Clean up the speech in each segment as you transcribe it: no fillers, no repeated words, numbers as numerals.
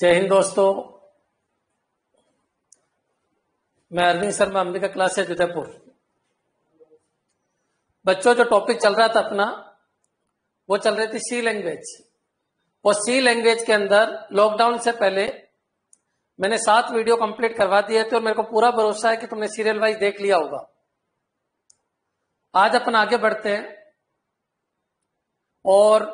जय हिंद दोस्तों। मैं अरविंद शर्मा, अंबिका क्लास है उदयपुर। बच्चों, जो टॉपिक चल रहा था अपना वो चल रही थी सी लैंग्वेज। और सी लैंग्वेज के अंदर लॉकडाउन से पहले मैंने 7 वीडियो कंप्लीट करवा दिए थे और मेरे को पूरा भरोसा है कि तुमने सीरियल वाइज देख लिया होगा। आज अपन आगे बढ़ते हैं और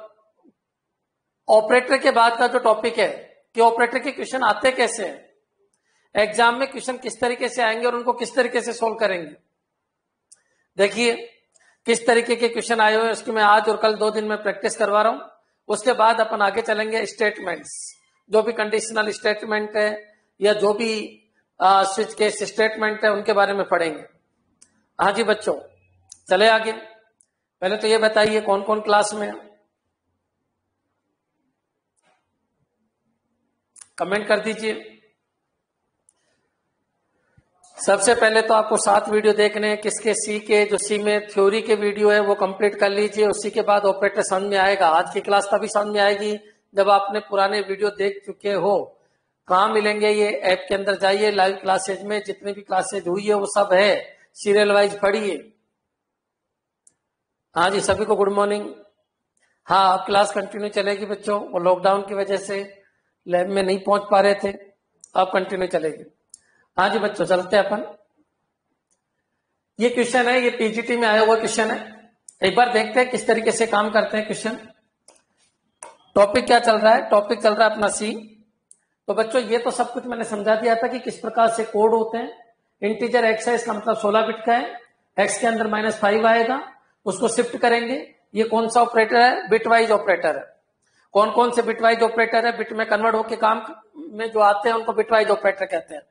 ऑपरेटर के बाद का जो टॉपिक है कि ऑपरेटर के क्वेश्चन आते कैसे हैं, एग्जाम में क्वेश्चन किस तरीके से आएंगे और उनको किस तरीके से सोल्व करेंगे। देखिए किस तरीके के क्वेश्चन आए हुए हैं, उसकी मैं आज और कल 2 दिन में प्रैक्टिस करवा रहा हूं। उसके बाद अपन आगे चलेंगे स्टेटमेंट्स, जो भी कंडीशनल स्टेटमेंट है या जो भी स्विच केस स्टेटमेंट है उनके बारे में पढ़ेंगे। हाँ जी बच्चों, चले आगे। पहले तो ये बताइए कौन कौन क्लास में है, कमेंट कर दीजिए। सबसे पहले तो आपको 7 वीडियो देखने हैं किसके, सी के। जो सी में थ्योरी के वीडियो है वो कंप्लीट कर लीजिए, उसी के बाद ऑपरेटर समझ में आएगा। आज की क्लास तभी समझ में आएगी जब आपने पुराने वीडियो देख चुके हो। कहाँ मिलेंगे ये? ऐप के अंदर जाइए, लाइव क्लासेज में जितनी भी क्लासेज हुई है वो सब है, सीरियल वाइज पढ़िए। हाँ जी, सभी को गुड मॉर्निंग। हाँ, अब क्लास कंटिन्यू चलेगी बच्चों, वो लॉकडाउन की वजह से लैब में नहीं पहुंच पा रहे थे, अब कंटिन्यू चलेगी। हाँ जी बच्चों, चलते हैं अपन। ये क्वेश्चन है, ये पीजीटी में आया हुआ क्वेश्चन है। एक बार देखते हैं किस तरीके से काम करते हैं क्वेश्चन। टॉपिक क्या चल रहा है? टॉपिक चल रहा है अपना सी। तो बच्चों ये तो सब कुछ मैंने समझा दिया था कि किस प्रकार से कोड होते हैं। इंटीजर एक्स है, इसका मतलब 16 बिट का है। एक्स के अंदर -5 आएगा, उसको शिफ्ट करेंगे। ये कौन सा ऑपरेटर है? बिट वाइज ऑपरेटर है। कौन कौन से बिट वाइज ऑपरेटर है? बिट में कन्वर्ट होकर काम में जो आते हैं उनको बिट वाइज ऑपरेटर कहते हैं।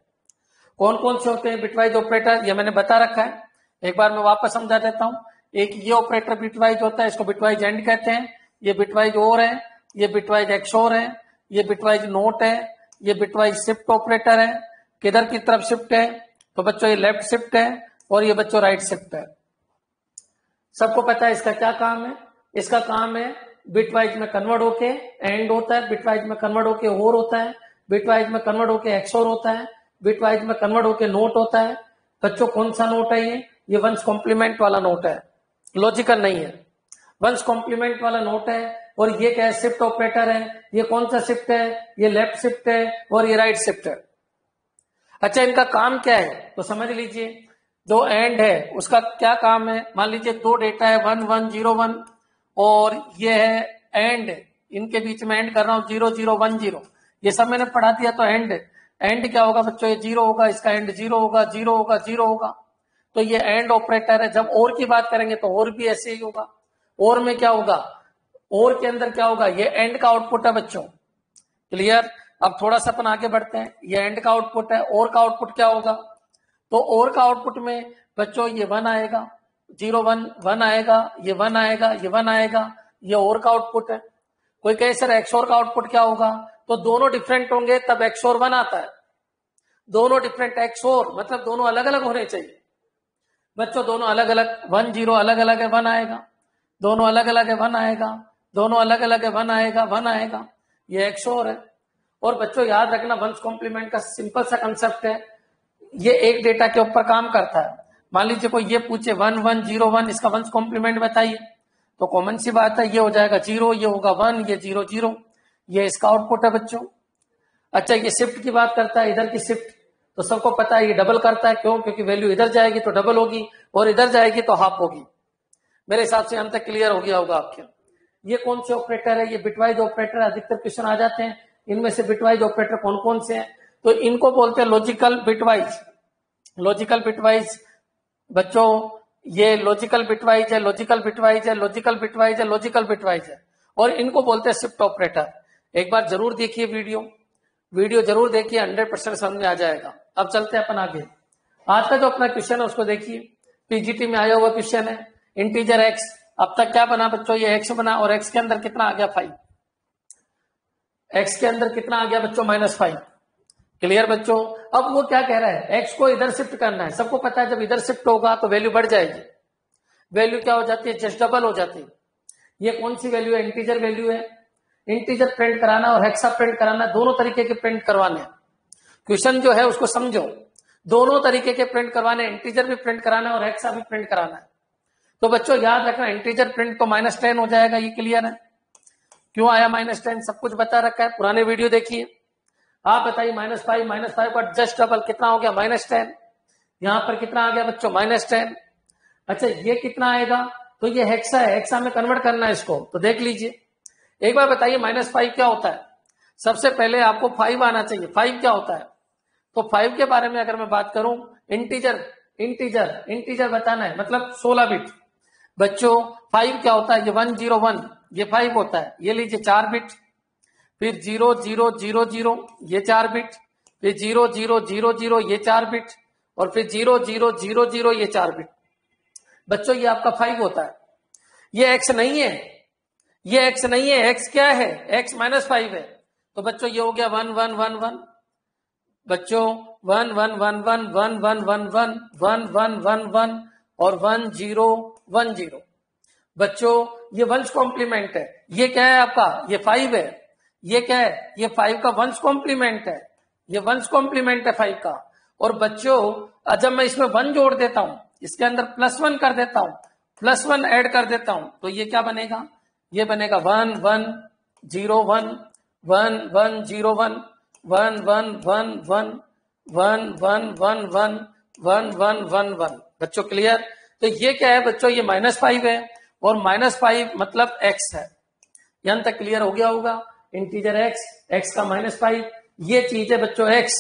कौन कौन से होते हैं बिट वाइज ऑपरेटर, ये मैंने बता रखा है। एक बार मैं वापस समझा देता हूं। एक ये ऑपरेटर बिट वाइज होता है, इसको बिट वाइज एंड कहते हैं। ये बिट वाइज और है, ये बिट वाइज एक्सओर है, ये बिट वाइज नोट है, ये बिट वाइज शिफ्ट ऑपरेटर है। किधर की तरफ शिफ्ट है? तो बच्चों ये लेफ्ट शिफ्ट है और ये बच्चों राइट शिफ्ट है। सबको पता है इसका क्या काम है? इसका काम है बिट वाइज में कन्वर्ट होके एंड होता है, बिट वाइज में कन्वर्ट होके और होता है, बिट वाइज में कन्वर्ट होके एक्सओर होता है, बिट वाइज में कन्वर्ट होके नोट होता है। बच्चों कौन सा नोट है ये वंस कॉम्प्लीमेंट वाला नोट है, लॉजिकल नहीं है। वंस कॉम्प्लीमेंट वाला नोट है। और ये क्या है? शिफ्ट ऑपरेटर है। ये कौन सा शिफ्ट है? ये लेफ्ट शिफ्ट है और ये राइट शिफ्ट है। अच्छा, इनका काम क्या है तो समझ लीजिए। जो एंड है उसका क्या काम है? मान लीजिए 2 डेटा है 1 1 0 1 और ये है एंड, इनके बीच में एंड कर रहा हूं 0 0 1 0। ये सब मैंने पढ़ा दिया। तो एंड क्या होगा बच्चों? ये 0 होगा, इसका एंड 0 होगा, 0 होगा, 0 होगा। तो ये एंड ऑपरेटर है। जब और की बात करेंगे तो और भी ऐसे ही होगा। और में क्या होगा? और के अंदर क्या होगा? ये एंड का आउटपुट है बच्चों। क्लियर? अब थोड़ा सा अपन आगे बढ़ते हैं। ये एंड का आउटपुट है। और का आउटपुट क्या होगा? तो और का आउटपुट में बच्चों ये 1 आएगा, 0 1 1 आएगा, ये 1 आएगा, ये 1 आएगा, ये और का आउटपुट है। कोई कहे सर एक्सओर का आउटपुट क्या होगा? तो दोनों डिफरेंट होंगे तब एक्सओर 1 आता है। दोनों डिफरेंट एक्सओर मतलब दोनों अलग अलग होने चाहिए बच्चों। दोनों अलग अलग 1 0 अलग अलग है 1 आएगा, दोनों अलग अलग है 1 आएगा, दोनों अलग अलग है 1 आएगा 1 आएगा। ये एक्सओर है। और बच्चों याद रखना वंस कॉम्प्लीमेंट का सिंपल सा कंसेप्ट है। ये एक डेटा के ऊपर काम करता है। मान लीजिए कोई ये पूछे 1 1 0 1, इसका वंस कॉम्प्लीमेंट बताइए, तो कॉमन सी बात है ये हो जाएगा 0, ये होगा 1, ये 0 0। ये इसका आउटपुट है बच्चों। अच्छा, ये शिफ्ट की बात करता है, इधर की शिफ्ट तो सबको पता है ये डबल करता है। क्यों? क्योंकि वैल्यू इधर जाएगी तो डबल होगी और इधर जाएगी तो हाफ होगी। मेरे हिसाब से हम तक क्लियर हो गया होगा आपके। ये कौन से ऑपरेटर है? ये बिटवाइज ऑपरेटर। अधिकतर क्वेश्चन आ जाते हैं इनमें से बिटवाइज ऑपरेटर कौन कौन से हैं, तो इनको बोलते हैं लॉजिकल बिटवाइज। लॉजिकल बिटवाइज बच्चों, ये लॉजिकल बिटवाइज है, लॉजिकल बिटवाइज है, लॉजिकल बिटवाइज है, लॉजिकल बिटवाइज है। और इनको बोलते हैं शिफ्ट ऑपरेटर। एक बार जरूर देखिए वीडियो जरूर देखिए, 100% समझ में आ जाएगा। अब चलते हैं अपन आगे। आज का जो अपना क्वेश्चन है उसको देखिए। पीजीटी में आया हुआ क्वेश्चन है इंटीजर एक्स। अब तक क्या बना बच्चों? ये एक्स बना और एक्स के अंदर कितना आ गया? 5। एक्स के अंदर कितना आ गया बच्चों? -5। क्लियर बच्चों? अब वो क्या कह रहा है? एक्स को इधर शिफ्ट करना है। सबको पता है जब इधर शिफ्ट होगा तो वैल्यू बढ़ जाएगी। वैल्यू क्या हो जाती है? जस्ट डबल हो जाती है। ये कौन सी वैल्यू है? इंटीजर वैल्यू है। इंटीजर प्रिंट कराना और हेक्सा प्रिंट कराना, दोनों तरीके के प्रिंट करवाने। क्वेश्चन जो है उसको समझो, दोनों तरीके के प्रिंट करवाने, इंटीजर भी प्रिंट कराना और हेक्सा भी प्रिंट कराना है। तो बच्चों याद रखना, इंटीजर प्रिंट तो -10 हो जाएगा, ये क्लियर है। क्यों आया -10, सब कुछ बता रखा है, पुराने वीडियो देखिए। आप बताइए -5 का जस्ट डबल कितना हो गया, -10। यहां पर कितना आ गया बच्चों, -10। अच्छा ये कितना आएगा, तो ये हेक्सा है, हेक्सा में कन्वर्ट करना है इसको, तो देख लीजिए। एक बार बताइए -5 क्या होता है। सबसे पहले आपको 5 आना चाहिए। 5 क्या होता है, तो 5 के बारे में अगर मैं बात करूं, इंटीजर बताना है, मतलब 16 बिट। बच्चों 5 क्या होता है, ये 101, ये 5 होता है। ये लीजिए 4 बिट, फिर 0000 ये 4 बिट, फिर 0000 ये 4 बिट, और फिर 0000 ये 4 बिट। बच्चों ये आपका 5 होता है। ये x नहीं है, ये x नहीं है, x क्या है, x -5 है। तो बच्चों ये हो गया 1111। बच्चों 1111 और 1010। बच्चों ये वंश कॉम्प्लीमेंट है। ये क्या है आपका, ये 5 है। ये क्या है, ये 5 का वंश कॉम्प्लीमेंट है, ये वंश कॉम्प्लीमेंट है 5 का। और बच्चों जब मैं इसमें 1 जोड़ देता हूं, इसके अंदर +1 कर देता हूं, +1 ऐड कर देता हूं, तो ये क्या बनेगा, ये बनेगा 1101 1101 1111 1111 1111। बच्चों क्लियर। तो ये क्या है बच्चों, ये -5 है, और -5 मतलब x है। यहां तक क्लियर हो गया होगा। इंटीजर x का -5, ये चीज है बच्चों x।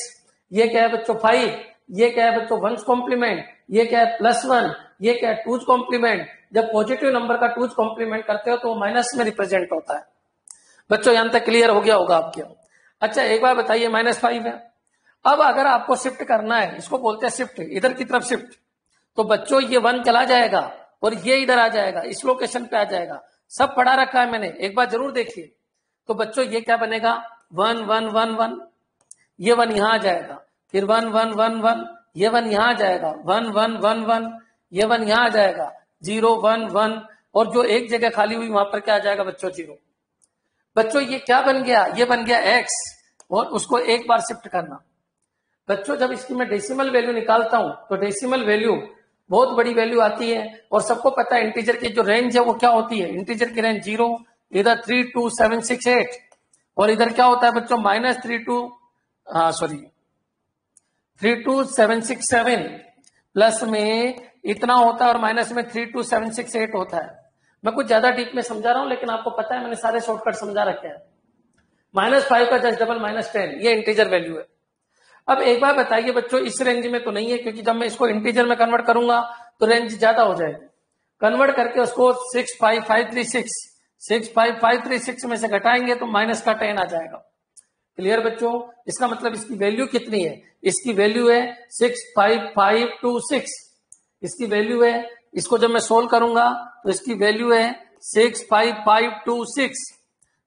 ये क्या है बच्चों 5, ये क्या है बच्चों वंश कॉम्प्लीमेंट, ये क्या है +1, ये क्या है टूज कॉम्प्लीमेंट। जब पॉजिटिव नंबर का टूज कॉम्प्लीमेंट करते हो तो वो माइनस में रिप्रेजेंट होता है। बच्चों यहां तक क्लियर हो गया होगा आपके। अच्छा एक बार बताइए, -5 है। अब अगर आपको शिफ्ट करना है, इसको बोलते हैं शिफ्ट, इधर की तरफ शिफ्ट, तो बच्चों ये 1 चला जाएगा और ये इधर आ जाएगा, इस लोकेशन पे आ जाएगा। सब पढ़ा रखा है मैंने, एक बार जरूर देखिए। तो बच्चों ये क्या बनेगा, 1 1 1 1, ये 1 यहां आ जाएगा, फिर 1 1 1 1, ये 1 यहां आ जाएगा, 1 1 1 1, ये 1 यहां आ जाएगा, 0 1 1, और जो एक जगह खाली हुई वहां पर क्या आ जाएगा बच्चों, 0। बच्चों ये क्या बन गया, ये बन गया x, और उसको एक बार शिफ्ट करना। बच्चों जब इसकी मैं डेसिमल वैल्यू निकालता हूं तो डेसिमल वैल्यू बहुत बड़ी वैल्यू आती है, और सबको पता है इंटीजर की जो रेंज है वो क्या होती है। इंटीजर की रेंज 0, इधर 32768, और इधर क्या होता है बच्चों -32767, प्लस में इतना होता है और माइनस में 32768 होता है। मैं कुछ ज्यादा डीप में समझा रहा हूं, लेकिन आपको पता है मैंने सारे शॉर्टकट समझा रखे हैं। -5 का जस्ट डबल -10, ये इंटीजर वैल्यू है। अब एक बार बताइए बच्चों, इस रेंज में तो नहीं है, क्योंकि जब मैं इसको इंटीजर में कन्वर्ट करूंगा तो रेंज ज्यादा हो जाएगी। कन्वर्ट करके उसको 65536 में से घटाएंगे तो -10 आ जाएगा। क्लियर बच्चों। इसका मतलब इसकी वैल्यू कितनी है, इसकी वैल्यू है 65526, इसकी वैल्यू है। इसको जब मैं सोल्व करूंगा तो इसकी वैल्यू है 65526।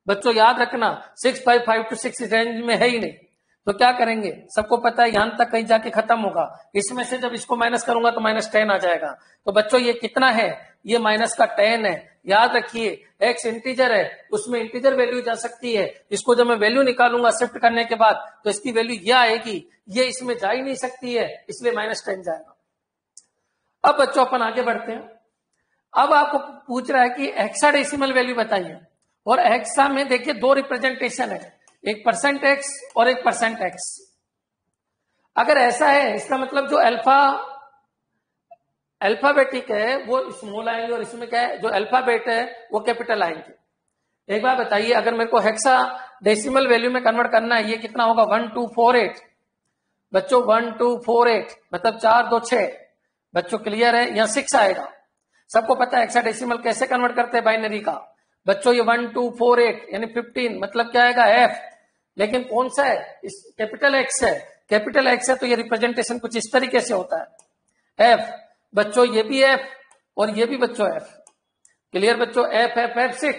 बच्चों याद रखना 65526 रेंज में है ही नहीं, तो क्या करेंगे, सबको पता है यहां तक कहीं जाके खत्म होगा। इसमें से जब इसको माइनस करूंगा तो -10 आ जाएगा। तो बच्चों ये कितना है, ये -10 है। याद रखिए x इंटीजर है, उसमें इंटीजर वैल्यू जा सकती है। इसको जब मैं वैल्यू निकालूंगा शिफ्ट करने के बाद तो इसकी वैल्यू ये आएगी, ये इसमें जा ही नहीं सकती है, इसलिए -10 जाएगा। अब बच्चों अपन आगे बढ़ते हैं। अब आपको पूछ रहा है कि हेक्साडेसिमल वैल्यू बताइए, और हेक्सा में देखिए 2 रिप्रेजेंटेशन है, एक %x और एक %x। अगर ऐसा है इसका मतलब जो अल्फाबेटिक है वो स्मॉल आएंगे, और इसमें क्या है जो अल्फाबेट है वो कैपिटल आएंगे। एक बार बताइए, अगर मेरे को हेक्सा डेसिमल वैल्यू में कन्वर्ट करना है, ये कितना होगा 1248। बच्चों 1248 मतलब 4 2 6। बच्चों क्लियर है, यहाँ 6 आएगा। सबको पता है हेक्साडेसिमल कैसे कन्वर्ट करते हैं बाइनरी का। बच्चों ये 1248 यानी 15 मतलब क्या आएगा f, लेकिन कौन सा है, इस कैपिटल एक्स है। कैपिटल एक्स है तो ये रिप्रेजेंटेशन कुछ इस तरीके से होता है f। बच्चों ये भी f और ये भी बच्चों f। क्लियर बच्चों, f f f 6,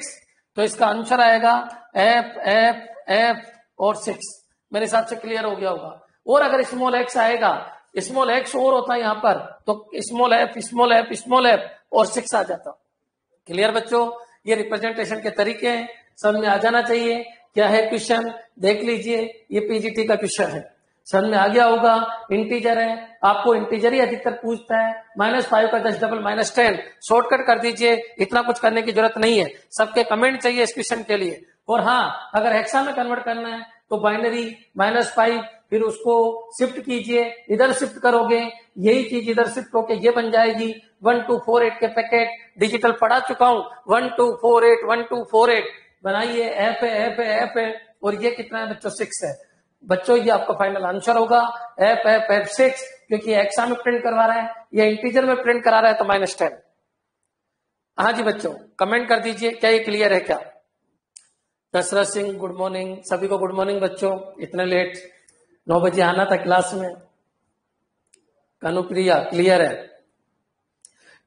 तो इसका आंसर आएगा f f f और 6। मेरे हिसाब से क्लियर हो गया होगा। और अगर स्मॉल x आएगा, स्मॉल x और होता है यहाँ पर, तो स्मॉल f और 6 आ जाता। क्लियर बच्चों, ये रिप्रेजेंटेशन के तरीके हैं, समझ में आ जाना चाहिए। क्या है क्वेश्चन देख लीजिए, ये पीजीटी का क्वेश्चन है, समझ में आ गया होगा। इंटीजर है, आपको इंटीजर ही अधिकतर पूछता है। -5 का 10 डबल -10 शॉर्टकट कर दीजिए, इतना कुछ करने की जरूरत नहीं है। सबके कमेंट चाहिए इस क्वेश्चन के लिए। और हाँ, अगर हेक्सा में कन्वर्ट करना है तो बाइनरी -5 फिर उसको शिफ्ट कीजिए, इधर शिफ्ट करोगे, यही चीज इधर शिफ्ट होके ये बन जाएगी 1248 के पैकेट। डिजिटल पढ़ा चुका हूं, 1248 1248 बनाइए। एफ है, एफ है, एफ है। और ये कितना है बच्चों? 6 है। बच्चों ये आपका फाइनल आंसर होगा, एफ एफ एफ 6, क्योंकि हेक्सा में प्रिंट करवा रहा है या इंटीजर में प्रिंट करा रहा है तो -10। हाँ जी बच्चों, कमेंट कर दीजिए क्या ये क्लियर है क्या। दशरथ सिंह गुड मॉर्निंग, सभी को गुड मॉर्निंग बच्चों। इतने लेट 9 बजे आना था क्लास में। कानुप्रिया क्लियर है,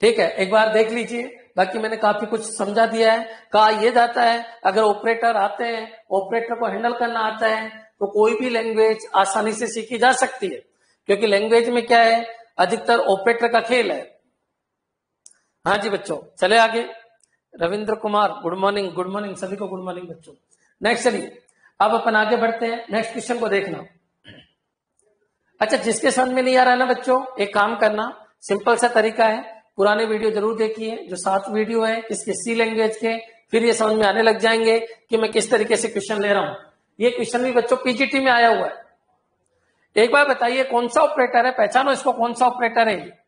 ठीक है, एक बार देख लीजिए। बाकी मैंने काफी कुछ समझा दिया है। कहा यह जाता है अगर ऑपरेटर आते हैं, ऑपरेटर को हैंडल करना आता है तो कोई भी लैंग्वेज आसानी से सीखी जा सकती है, क्योंकि लैंग्वेज में क्या है, अधिकतर ऑपरेटर का खेल है। हाँ जी बच्चों, चले आगे। Ravindra Kumar good morning, good morning सभी को, गुड मॉर्निंग बच्चों। नेक्स्ट चलिए, अब अपन आगे बढ़ते हैं। नेक्स्ट क्वेश्चन को देखना। अच्छा, जिसके समझ में नहीं आ रहा है ना बच्चों, एक काम करना, सिंपल सा तरीका है, पुराने वीडियो जरूर देखिए, जो 7 वीडियो है इसके सी लैंग्वेज के, फिर ये समझ में आने लग जाएंगे कि मैं किस तरीके से क्वेश्चन ले रहा हूं। ये क्वेश्चन भी बच्चों पीजीटी में आया हुआ है। एक बार बताइए कौन सा ऑपरेटर है, पहचानो इसको, कौन सा ऑपरेटर है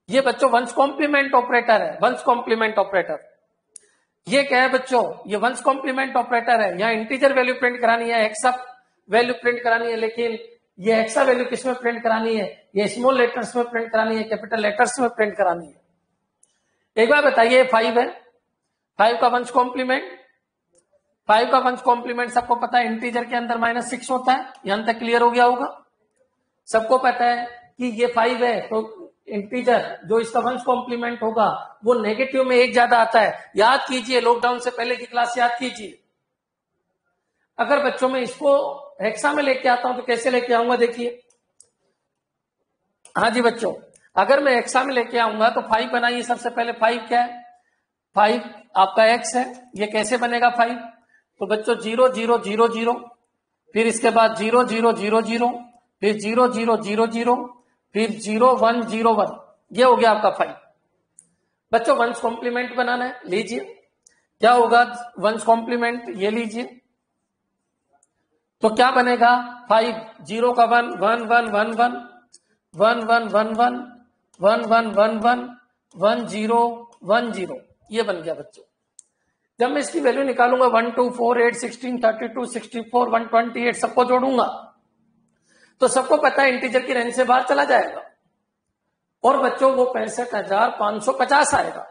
ये बच्चों? वंस कॉम्प्लीमेंट ऑपरेटर है, वंस कॉम्प्लीमेंट ऑपरेटर। ये क्या है बच्चों? ये वंस कॉम्प्लीमेंट ऑपरेटर है। यहाँ इंटीजर वैल्यू प्रिंट करानी है, हेक्सा वैल्यू प्रिंट करानी है, लेकिन ये हेक्सा वैल्यू किस में प्रिंट करानी है? ये स्मॉल लेटर्स में प्रिंट करानी है, कैपिटल लेटर्स में प्रिंट करानी है। एक बार बताइए 5 है, 5 का वंस कॉम्प्लीमेंट, 5 का वंस कॉम्प्लीमेंट सबको पता है इंटीजर के अंदर -6 होता है। यहां तक क्लियर हो गया होगा, सबको पता है कि ये 5 है तो इंटीजर जो इसका वंस कॉम्प्लीमेंट होगा वो नेगेटिव में 1 ज्यादा आता है। याद कीजिए, लॉकडाउन से पहले की क्लास याद कीजिए। अगर बच्चों में इसको हेक्सा में लेके आता हूं तो कैसे लेके आऊंगा, देखिए। हाँ जी बच्चों, अगर मैं हेक्सा में लेके आऊंगा तो 5 बनाइए। सबसे पहले 5 क्या है? 5 आपका एक्स है। ये कैसे बनेगा 5? तो बच्चों 0 0 0 0, फिर इसके बाद 0 0 0 0, फिर 0 0 0 0, फिर 0 1 0 1। ये हो गया आपका 5। बच्चों वंस कॉम्प्लीमेंट बनाना है, लीजिए क्या होगा वंस कॉम्प्लीमेंट, ये लीजिए। तो क्या बनेगा? 5 0 का 1 1 1 1 1 1 1 1 1 1 1 1 1 1 0 1 0, ये बन गया बच्चों। जब मैं इसकी वैल्यू निकालूंगा 1 2 4 8 16 32 64 128 सबको जोड़ूंगा तो सबको पता है इंटीजर की रेंज से बाहर चला जाएगा और बच्चों वो 65,550 आएगा।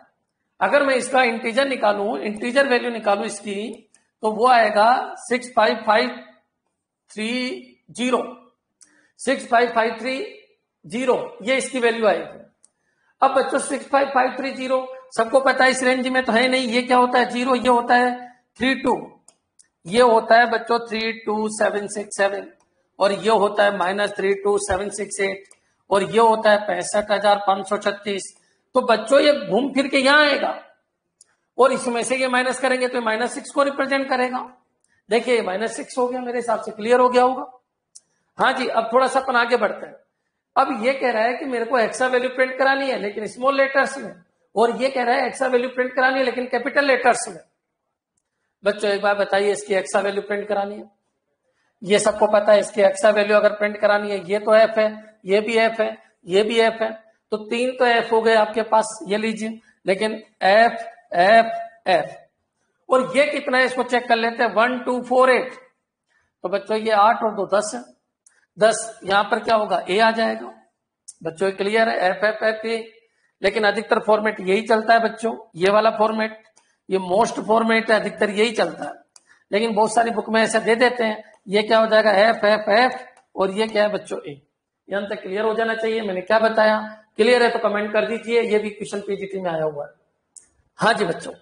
अगर मैं इसका इंटीजर निकालूं, इंटीजर वैल्यू निकालूं इसकी, तो वो आएगा 65530, 65530, ये इसकी वैल्यू आएगी। अब बच्चों 65530 सबको पता है इस रेंज में तो है नहीं। ये क्या होता है? 0, ये होता है 32, ये होता है बच्चों 32767, और ये होता है -32768, और ये होता है 65,536। तो बच्चों ये घूम फिर के यहां आएगा और इसमें से ये माइनस करेंगे तो -6 को रिप्रेजेंट करेगा। देखिए -6 हो गया, मेरे हिसाब से क्लियर हो गया होगा। हाँ जी, अब थोड़ा सा अपन आगे बढ़ते हैं। अब ये कह रहा है कि मेरे को हेक्सा वैल्यू प्रिंट करानी है लेकिन स्मॉल लेटर्स में, और ये कह रहा है हेक्सा वैल्यू प्रिंट करानी है लेकिन कैपिटल लेटर्स में। बच्चों एक बार बताइए, इसकी हेक्सा वैल्यू प्रिंट करानी है, ये सबको पता है इसकी हेक्सा वैल्यू अगर प्रिंट करानी है, ये तो एफ है, ये भी एफ है, ये भी एफ है, तो 3 तो एफ हो गए आपके पास, ये लीजिए। लेकिन एफ एफ एफ, और ये कितना है इसको चेक कर लेते हैं, 1 2 4 8। तो बच्चों ये 8 और 2 10 है, 10 यहां पर क्या होगा? ए आ जाएगा। बच्चों क्लियर है? F F F A. लेकिन अधिकतर फॉर्मेट यही चलता है बच्चों, ये वाला फॉर्मेट, ये मोस्ट फॉर्मेट है, अधिकतर यही चलता है। लेकिन बहुत सारी बुक में ऐसे दे देते हैं, ये क्या हो जाएगा? एफ एफ एफ, और ये क्या है बच्चों? ए। यहां तक क्लियर हो जाना चाहिए। मैंने क्या बताया? क्लियर है तो कमेंट कर दीजिए। ये भी क्वेश्चन पीजीटी में आया हुआ है। हाँ जी बच्चों,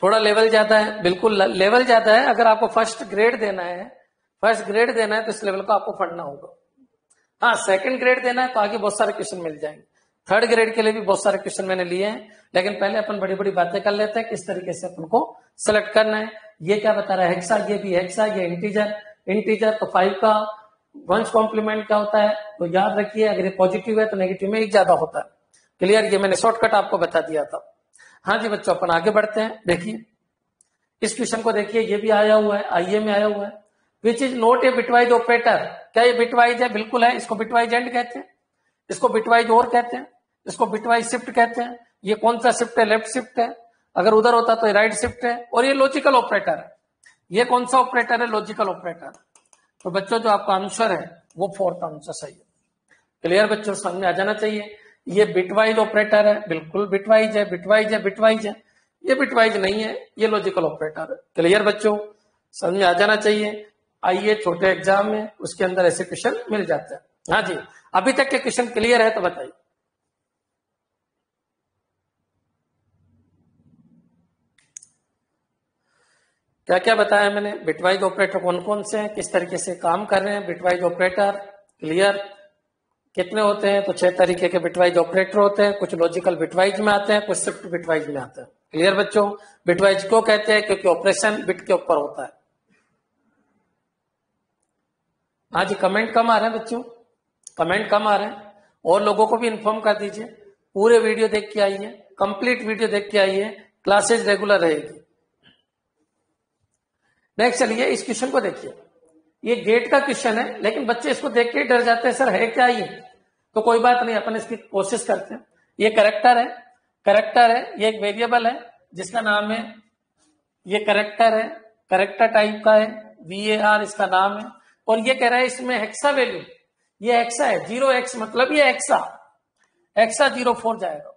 थोड़ा लेवल ज्यादा है, बिल्कुल लेवल ज्यादा है। अगर आपको फर्स्ट ग्रेड देना है, फर्स्ट ग्रेड देना है तो इस लेवल को आपको पढ़ना होगा। हाँ, सेकंड ग्रेड देना है तो आगे बहुत सारे क्वेश्चन मिल जाएंगे। थर्ड ग्रेड के लिए भी बहुत सारे क्वेश्चन मैंने लिए हैं, लेकिन पहले अपन बड़ी बड़ी बातें कर लेते हैं किस तरीके से अपन को सिलेक्ट करना है। ये क्या बता रहा है, हेक्सा, ये भी हेक्सा, ये इंटीजर, इंटीजर तो 5 का वंश कॉम्प्लीमेंट क्या होता है, तो याद रखिए अगर ये पॉजिटिव है तो नेगेटिव में 1 ज्यादा होता है। क्लियर, ये मैंने शॉर्टकट आपको बता दिया था। हाँ जी बच्चों, अपन आगे बढ़ते हैं। देखिए इस क्वेश्चन को देखिए, ये भी आया हुआ है, आईए में आया हुआ है। Which is not a bitwise operator, क्या ये बिटवाइज है? बिल्कुल है। इसको बिटवाइज एंड कहते हैं, इसको बिटवाइज और कहते हैं, इसको बिटवाइज शिफ्ट कहते हैं। ये कौन सा शिफ्ट है? लेफ्ट शिफ्ट है। अगर उधर होता तो राइट शिफ्ट है। और ये लॉजिकल ऑपरेटर है। ये कौन सा ऑपरेटर है? Logical operator. तो बच्चों जो आपका आंसर है वो 4th आंसर सही है। क्लियर बच्चों, समझ में आ जाना चाहिए। ये बिटवाइज ऑपरेटर है, बिल्कुल बिटवाइज है, बिटवाइज है, बिटवाइज है। ये बिटवाइज नहीं है, ये लॉजिकल ऑपरेटर है। क्लियर बच्चों, समझ में आ जाना चाहिए। आइए छोटे एग्जाम में उसके अंदर ऐसे क्वेश्चन मिल जाते हैं। हाँ जी, अभी तक के क्वेश्चन क्लियर है तो बताइए। क्या क्या बताया मैंने? बिटवाइज ऑपरेटर कौन कौन से हैं, किस तरीके से काम कर रहे हैं बिटवाइज ऑपरेटर। क्लियर, कितने होते हैं? तो 6 तरीके के बिटवाइज ऑपरेटर होते हैं। कुछ लॉजिकल बिटवाइज में आते हैं, कुछ शिफ्ट बिटवाइज में आते हैं। क्लियर बच्चों, बिटवाइज क्यों कहते हैं? क्योंकि ऑपरेशन बिट के ऊपर होता है। हाँ जी, कमेंट कम आ रहे हैं बच्चों, कमेंट कम आ रहे हैं। और लोगों को भी इन्फॉर्म कर दीजिए, पूरे वीडियो देख के आइए, कंप्लीट वीडियो देख के आइए, क्लासेज रेगुलर रहेगी। नेक्स्ट चलिए इस क्वेश्चन को देखिए। ये गेट का क्वेश्चन है, लेकिन बच्चे इसको देख के डर जाते हैं, सर है क्या ये? तो कोई बात नहीं, अपन इसकी कोशिश करते हैं। ये कैरेक्टर है, कैरेक्टर है, ये एक वेरिएबल है जिसका नाम है, ये कैरेक्टर है, कैरेक्टर टाइप का है, VAR इसका नाम है। और ये कह रहा है इसमें हेक्सा वैल्यू, ये हेक्सा है, 0x मतलब ये हेक्सा 04 जाएगा,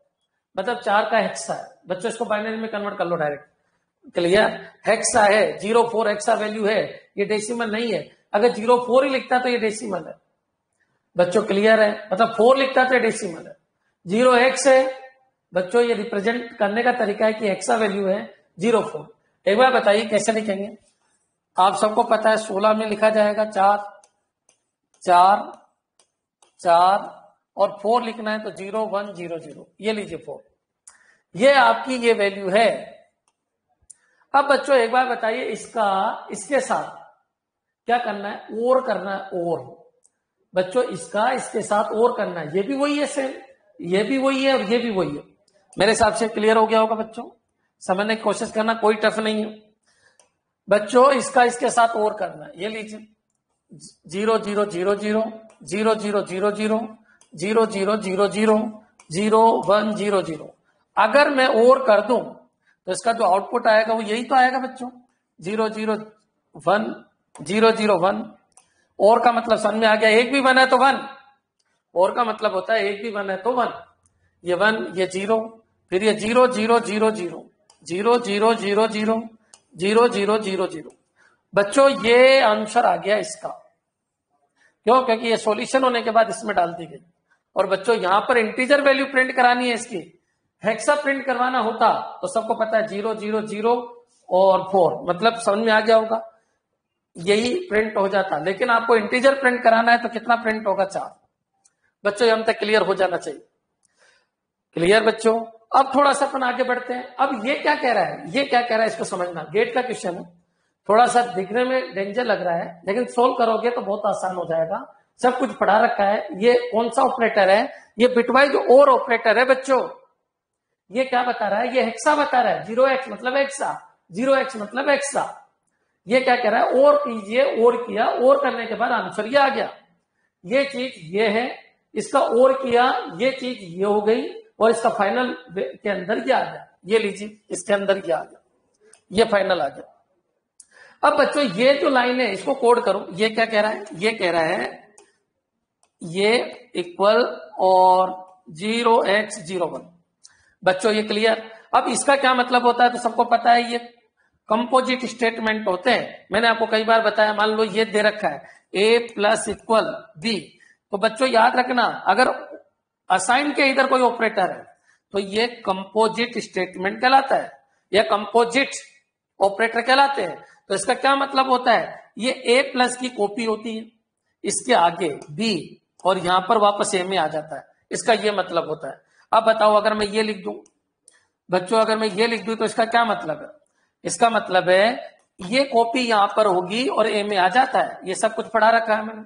मतलब 4 का हेक्सा है। बच्चों इसको बाइनरी में कन्वर्ट कर लो डायरेक्ट। क्लियर, हेक्सा है, 04 हेक्सा वैल्यू है, ये डेसिमल नहीं है। अगर 04 ही लिखता तो ये डेसिमल है बच्चों। क्लियर है, मतलब 4 लिखता तो ये डेसिमल है। 0x है बच्चों, ये रिप्रेजेंट करने का तरीका है कि हेक्सा वैल्यू है 04। एक बार बताइए कैसे लिखेंगे? आप सबको पता है 16 में लिखा जाएगा 4 4 4 और 4 लिखना है तो 0 1 0 0। ये लीजिए 4, ये आपकी ये वैल्यू है। अब बच्चों एक बार बताइए इसका इसके साथ क्या करना है? और करना है। और बच्चों इसका इसके साथ और करना है। ये भी वही है सेम, ये भी वही है और ये भी वही है। मेरे हिसाब से क्लियर हो गया होगा बच्चों, समझने की कोशिश करना, कोई टफ नहीं है बच्चों। इसका इसके साथ और करना है। ये लीजिए 0 0 0 0 0 0 0 0 0 0 0 0 0 1 0 0। अगर मैं और कर दूं तो इसका जो आउटपुट आएगा वो यही तो आएगा बच्चों, 0 0 1 0 0 1। और का मतलब समझ में आ गया? एक भी 1 है तो 1, और का मतलब होता है एक भी 1 है तो 1। ये 1, ये 0, फिर ये 0 0 0 0 0 0 0 0 0 0 0 0। बच्चों ये आंसर आ गया इसका। क्यों? क्योंकि ये सॉल्यूशन होने के बाद इसमें डाल दी गई। और बच्चों यहां पर इंटीजर वैल्यू प्रिंट करानी है इसकी, हेक्सा प्रिंट करवाना होता तो सबको पता है 0 0 0 और 4, मतलब समझ में आ गया होगा, यही प्रिंट हो जाता। लेकिन आपको इंटीजर प्रिंट कराना है तो कितना प्रिंट होगा? 4। बच्चों हम तक क्लियर हो जाना चाहिए। क्लियर बच्चों, अब थोड़ा सा अपन आगे बढ़ते हैं। अब ये क्या कह रहा है, ये क्या कह रहा है इसको समझना। गेट का क्वेश्चन है, थोड़ा सा दिखने में डेंजर लग रहा है, लेकिन सोल्व करोगे तो बहुत आसान हो जाएगा। सब कुछ पढ़ा रखा है। ये कौन सा ऑपरेटर है? ये बिटवाइज और ऑपरेटर है बच्चों। ये क्या बता रहा है? ये हेक्सा बता रहा है, 0x मतलब हेक्सा, 0x मतलब हेक्सा। ये क्या कह रहा है? और कीजिए, और किया, और करने के बाद आंसर ये आ गया। ये चीज ये है, इसका और किया, ये चीज ये हो गई, और इसका फाइनल के अंदर ये आ गया। ये लीजिए इसके अंदर ये आ गया, ये फाइनल आ गया। अब बच्चों ये जो लाइन है इसको कोड करो। ये क्या कह रहा है? ये कह रहा है ये इक्वल और 0x01। बच्चों ये क्लियर? अब इसका क्या मतलब होता है तो सबको पता है, ये कंपोजिट स्टेटमेंट होते हैं। मैंने आपको कई बार बताया, मान लो ये दे रखा है a प्लस इक्वल b, तो बच्चों याद रखना अगर असाइन के इधर कोई ऑपरेटर है तो ये कंपोजिट स्टेटमेंट कहलाता है, या कंपोजिट ऑपरेटर कहलाते हैं। तो इसका क्या मतलब होता है? ये a प्लस की कॉपी होती है, इसके आगे b और यहां पर वापस a में आ जाता है। इसका ये मतलब होता है। अब बताओ अगर मैं ये लिख दूं बच्चों, अगर मैं ये लिख दूं तो इसका क्या मतलब है? इसका मतलब है ये कॉपी यहां पर होगी और ए में आ जाता है। ये सब कुछ पढ़ा रखा है मैंने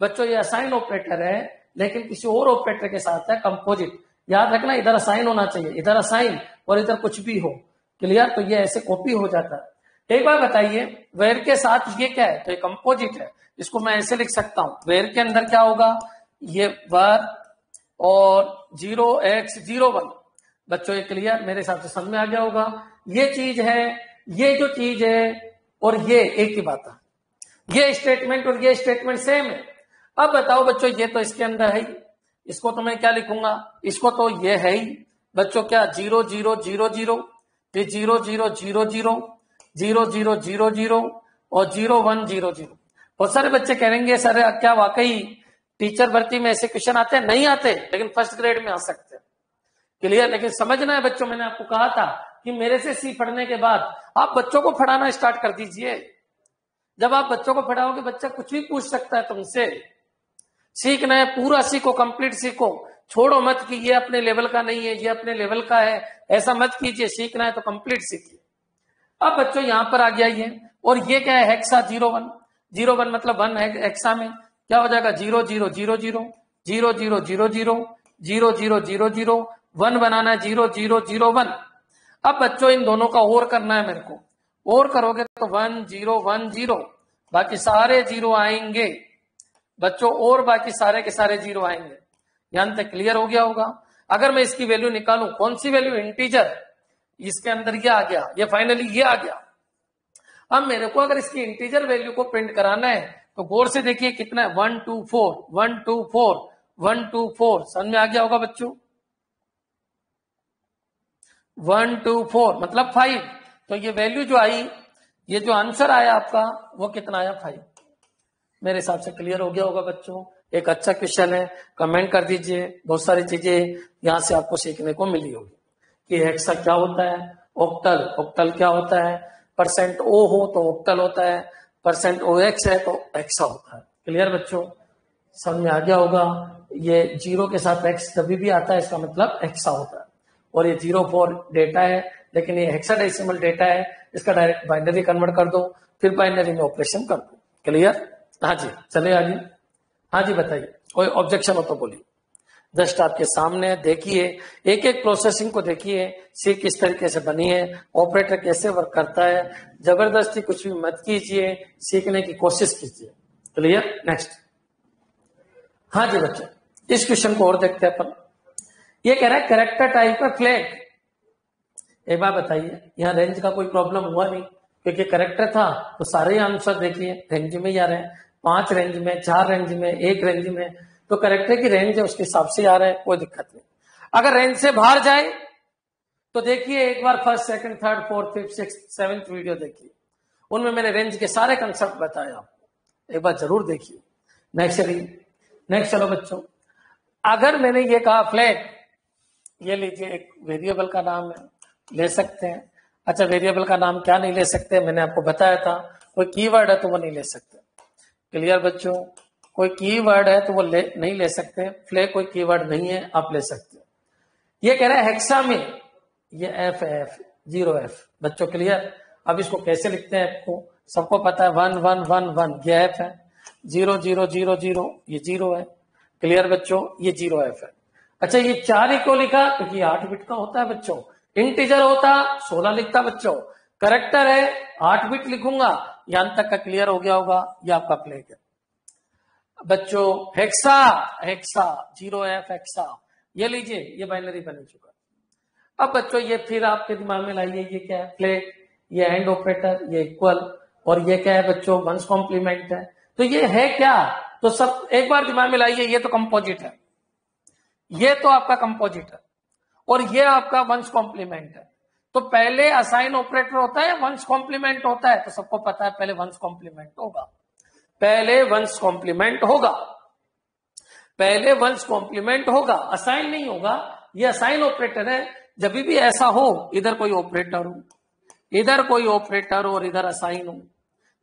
बच्चों। ये असाइन ऑपरेटर है लेकिन किसी और ऑपरेटर के साथ है, कंपोजिट। याद रखना इधर असाइन होना चाहिए, इधर असाइन और इधर कुछ भी हो। क्लियर? तो ये ऐसे कॉपी हो जाता है। एक बार बताइए वेर के साथ ये क्या है? तो ये कंपोजिट है। इसको मैं ऐसे लिख सकता हूं, वेर के अंदर क्या होगा? ये वर और 0x01। बच्चों ये क्लियर? मेरे हिसाब से समझ में आ गया होगा। ये चीज है, ये जो चीज है और ये एक ही बात है। ये स्टेटमेंट और ये स्टेटमेंट सेम है। अब बताओ बच्चों, ये तो इसके अंदर है ही, इसको तो मैं क्या लिखूंगा? इसको तो ये है ही बच्चों क्या 0000, ये 0000, 0000 और 0100। बहुत सारे बच्चे कहेंगे सर क्या वाकई टीचर भर्ती में ऐसे क्वेश्चन आते हैं? नहीं आते, लेकिन फर्स्ट ग्रेड में आ सकते हैं। क्लियर? लेकिन समझना है बच्चों, मैंने आपको कहा था कि मेरे से सी पढ़ने के बाद आप बच्चों को पढ़ाना स्टार्ट कर दीजिए। जब आप बच्चों को पढ़ाओगे बच्चा कुछ भी पूछ सकता है तुमसे। सीखना है पूरा सीखो, कंप्लीट सीखो, छोड़ो मत कि ये अपने लेवल का नहीं है, ये अपने लेवल का है, ऐसा मत कीजिए। सीखना है तो कंप्लीट सीखिए। अब बच्चों यहां पर आ गया ये, और ये क्या है? हेक्सा 01। 01 मतलब 1 है। हेक्सा में क्या हो जाएगा? 0000, 0000, 0000, 1 बनाना है 0001। अब बच्चों इन दोनों का और करना है मेरे को। और करोगे तो 1010, बाकी सारे जीरो आएंगे बच्चों, और बाकी सारे के सारे जीरो आएंगे। यहां तक क्लियर हो गया होगा? अगर मैं इसकी वैल्यू निकालूं, कौन सी वैल्यू? इंटीजर। इसके अंदर ये आ गया, ये फाइनली ये आ गया। अब मेरे को अगर इसकी इंटीजर वैल्यू को प्रिंट कराना है तो गौर से देखिए कितना है? 124, 124, 124। समझ में आ गया होगा बच्चों? 124 मतलब 5। तो ये वैल्यू जो आई, ये जो आंसर आया आपका वो कितना आया? 5। मेरे हिसाब से क्लियर हो गया होगा बच्चों। एक अच्छा क्वेश्चन है, कमेंट कर दीजिए। बहुत सारी चीजें यहां से आपको सीखने को मिली होगी कि हेक्सा क्या होता है, ऑक्टल, ऑक्टल क्या होता है, परसेंट ओ हो तो ऑक्टल होता है, परसेंट ओ एक्स है तो हेक्सा होता है। क्लियर बच्चों? समझ में आ गया होगा? ये 0 के साथ एक्स जब भी आता है इसका मतलब हेक्सा होता है। और ये 04 डेटा है, लेकिन ये हेक्साडेसिमल डेटा है। इसका डायरेक्ट बाइनरी कन्वर्ट कर दो, फिर बाइनरी में ऑपरेशन कर दो। क्लियर? हाँ जी, चले आगे। हाँ जी बताइए, कोई ऑब्जेक्शन हो तो बोलिए। जस्ट आपके सामने देखिए, एक एक प्रोसेसिंग को देखिए, सी किस तरीके से बनी है, ऑपरेटर कैसे वर्क करता है। जबरदस्ती कुछ भी मत कीजिए, सीखने की कोशिश कीजिए। क्लियर? नेक्स्ट। हाँ जी बच्चों, इस क्वेश्चन को और देखते हैं अपन। ये कह रहा है कैरेक्टर टाइप का फ्लैग। एक बार बताइए, यहाँ रेंज का कोई प्रॉब्लम हुआ नहीं क्योंकि कैरेक्टर था तो सारे आंसर देखिए रेंज में ही आ रहे हैं। 5 रेंज में, 4 रेंज में, 1 रेंज में, तो कैरेक्टर की रेंज है उसके हिसाब से आ रहा है, कोई दिक्कत नहीं। अगर रेंज से बाहर जाए तो देखिए एक बार first, second, third, fourth, fifth, sixth, seventh video देखिए, उनमें मैंने रेंज के सारे कंसेप्ट बताए आपको, एक बार जरूर देखिए। नेक्स्ट चलो बच्चों, अगर मैंने ये कहा फ्लैग, ये लीजिए एक वेरिएबल का नाम है, ले सकते हैं। अच्छा वेरिएबल का नाम क्या नहीं ले सकते? मैंने आपको बताया था, कोई कीवर्ड है तो वो नहीं ले सकते। क्लियर बच्चों? कोई कीवर्ड है तो वो नहीं ले सकते। फ्लैग कोई कीवर्ड नहीं है, आप ले सकते हो। ये कह रहा है हेक्सा में ये एफ है, F0F। बच्चों क्लियर? अब इसको कैसे लिखते हैं आपको सबको पता है, 1 1 1 1 ये एफ है, 0 0 0 0 ये 0 है। क्लियर बच्चों? ये 0F है। अच्छा ये 4 ही क्यों लिखा? क्योंकि 8 बिट का होता है बच्चों। इंटीजर होता 16 लिखता बच्चों। करेक्टर है 8 बिट लिखूंगा। यहां तक का क्लियर हो गया होगा? ये आपका फ्लैग है बच्चों। हेक्सा, हेक्सा 0F हेक्सा, ये लीजिए, ये बाइनरी बन चुका। अब बच्चों ये फिर आपके दिमाग में लाइए, ये क्या है? फ्लैग, ये एंड ऑपरेटर, ये इक्वल, और ये क्या है बच्चों? वंस कॉम्प्लीमेंट है। तो ये है क्या? तो सब एक बार दिमाग में लाइए, ये तो कंपोजिट है, ये तो आपका कंपोजिट है, और ये आपका वंस कॉम्प्लीमेंट है। तो पहले असाइन ऑपरेटर होता है या वंस कॉम्प्लीमेंट होता है? तो सबको पता है पहले वंस कॉम्प्लीमेंट होगा, पहले वंस कॉम्प्लीमेंट होगा, पहले वंस कॉम्प्लीमेंट होगा, असाइन नहीं होगा। ये असाइन ऑपरेटर है। जब भी ऐसा हो, इधर कोई ऑपरेटर हो, इधर कोई ऑपरेटर और इधर असाइन हो,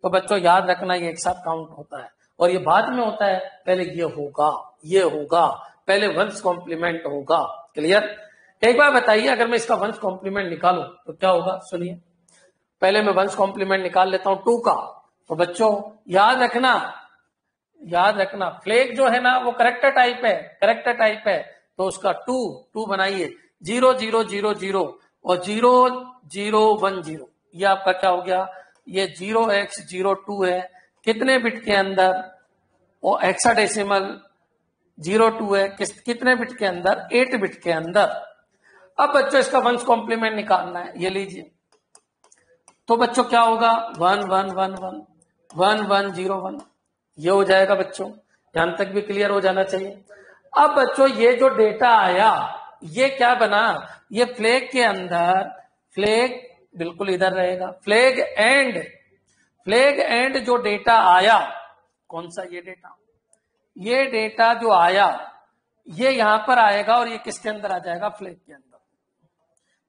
तो बच्चों याद रखना ये एक साथ काउंट होता है, और ये बाद में होता है, पहले ये होगा, ये होगा, पहले वंश कॉम्प्लीमेंट होगा। क्लियर? एक बार बताइए, अगर मैं इसका वंश कॉम्प्लीमेंट निकालूं तो क्या होगा? सुनिए, पहले मैं वंश कॉम्प्लीमेंट निकाल लेता हूं 2 का। तो बच्चों याद रखना फ्लैग जो है ना वो करेक्टर टाइप है, तो उसका 2 बनाइए, 0 0 0 0 और 0 0 1 0। ये आपका क्या हो गया? ये 0x02 है, कितने बिट के अंदर? वो हेक्साडेसिमल 02 है, कितने बिट के अंदर? 8 बिट के अंदर। अब बच्चों इसका वंश कॉम्प्लीमेंट निकालना है, ये लीजिए। तो बच्चों क्या होगा? 1 1 1 1 1 1 0 1, ये हो जाएगा बच्चों। यहां तक भी क्लियर हो जाना चाहिए। अब बच्चों ये जो डेटा आया ये क्या बना? ये फ्लैग के अंदर, फ्लैग बिल्कुल इधर रहेगा, फ्लैग एंड जो डेटा आया, कौन सा? ये डेटा जो आया ये यहां पर आएगा और ये किसके अंदर आ जाएगा? फ्लैग के अंदर।